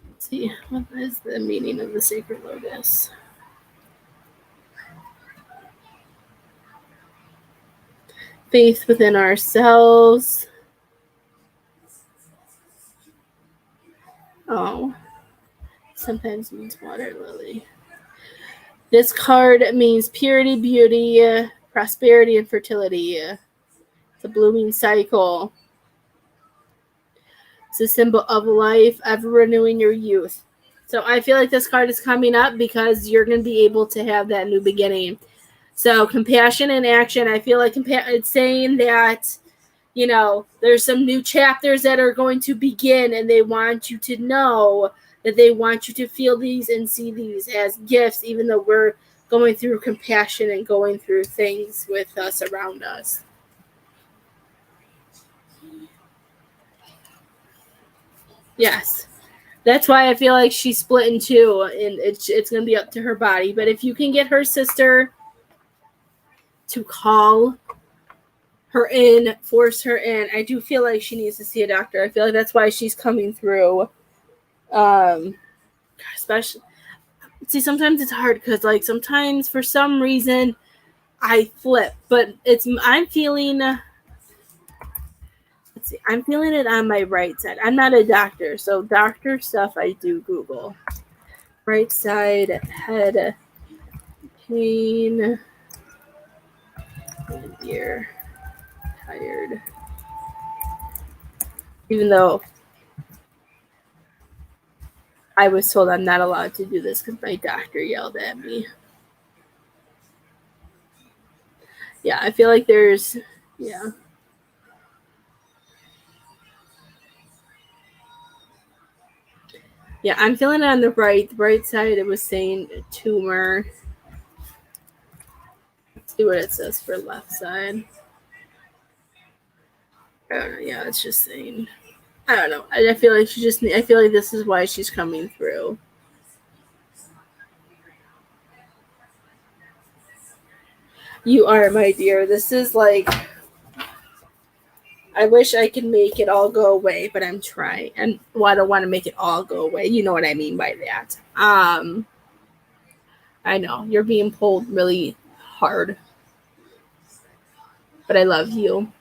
Let's see. What is the meaning of the sacred lotus? Faith within ourselves. Oh, sometimes means water lily. This card means purity, beauty, prosperity, and fertility. It's a blooming cycle. It's a symbol of life, ever renewing your youth. So I feel like this card is coming up because you're going to be able to have that new beginning. So compassion and action, I feel like it's saying that, you know, there's some new chapters that are going to begin, and they want you to know that they want you to feel these and see these as gifts, even though we're going through compassion and going through things with us around us. Yes. That's why I feel like she's split in two, and it's going to be up to her body. But if you can get her sister to call her in, force her in, I do feel like she needs to see a doctor. I feel like that's why she's coming through. Especially, see, sometimes it's hard because, like, sometimes for some reason I flip, but I'm feeling it on my right side. I'm not a doctor, so doctor stuff I do Google. Right side, head, pain, and ear, tired. Even though I was told I'm not allowed to do this because my doctor yelled at me. Yeah, I feel like there's, yeah. Yeah, I'm feeling it on the right side. It was saying tumor. Let's see what it says for left side. I don't know. Yeah, it's just saying, I don't know. I feel like I feel like this is why she's coming through. You are, my dear. This is like, I wish I could make it all go away, but I'm trying. And I don't want to make it all go away. You know what I mean by that. I know you're being pulled really hard, but I love you.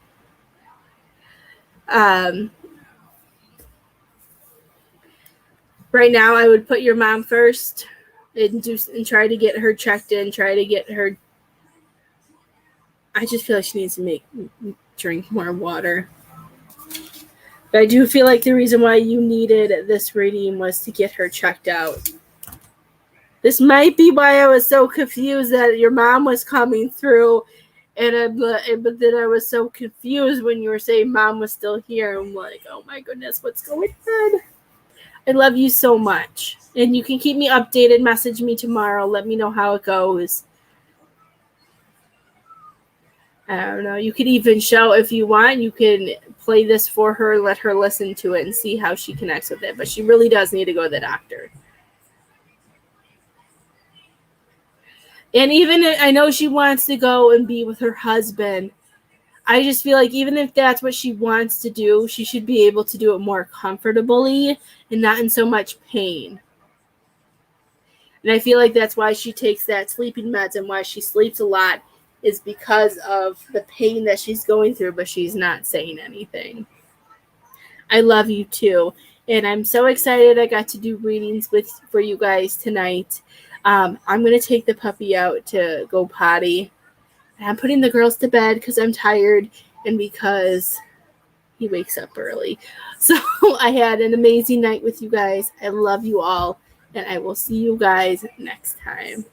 Right now, I would put your mom first and try to get her checked in. Try to get her. I just feel like she needs to drink more water. But I do feel like the reason why you needed this reading was to get her checked out. This might be why I was so confused that your mom was coming through, but then I was so confused when you were saying mom was still here. I'm like, oh my goodness, what's going on? I love you so much. And you can keep me updated. Message me tomorrow. Let me know how it goes. I don't know. You could even show, if you want, you can play this for her, let her listen to it and see how she connects with it. But she really does need to go to the doctor. And even I know she wants to go and be with her husband. I just feel like even if that's what she wants to do, she should be able to do it more comfortably and not in so much pain. And I feel like that's why she takes that sleeping meds and why she sleeps a lot is because of the pain that she's going through, but she's not saying anything. I love you too. And I'm so excited I got to do readings for you guys tonight. I'm going to take the puppy out to go potty. And I'm putting the girls to bed because I'm tired and because he wakes up early. So I had an amazing night with you guys. I love you all. And I will see you guys next time.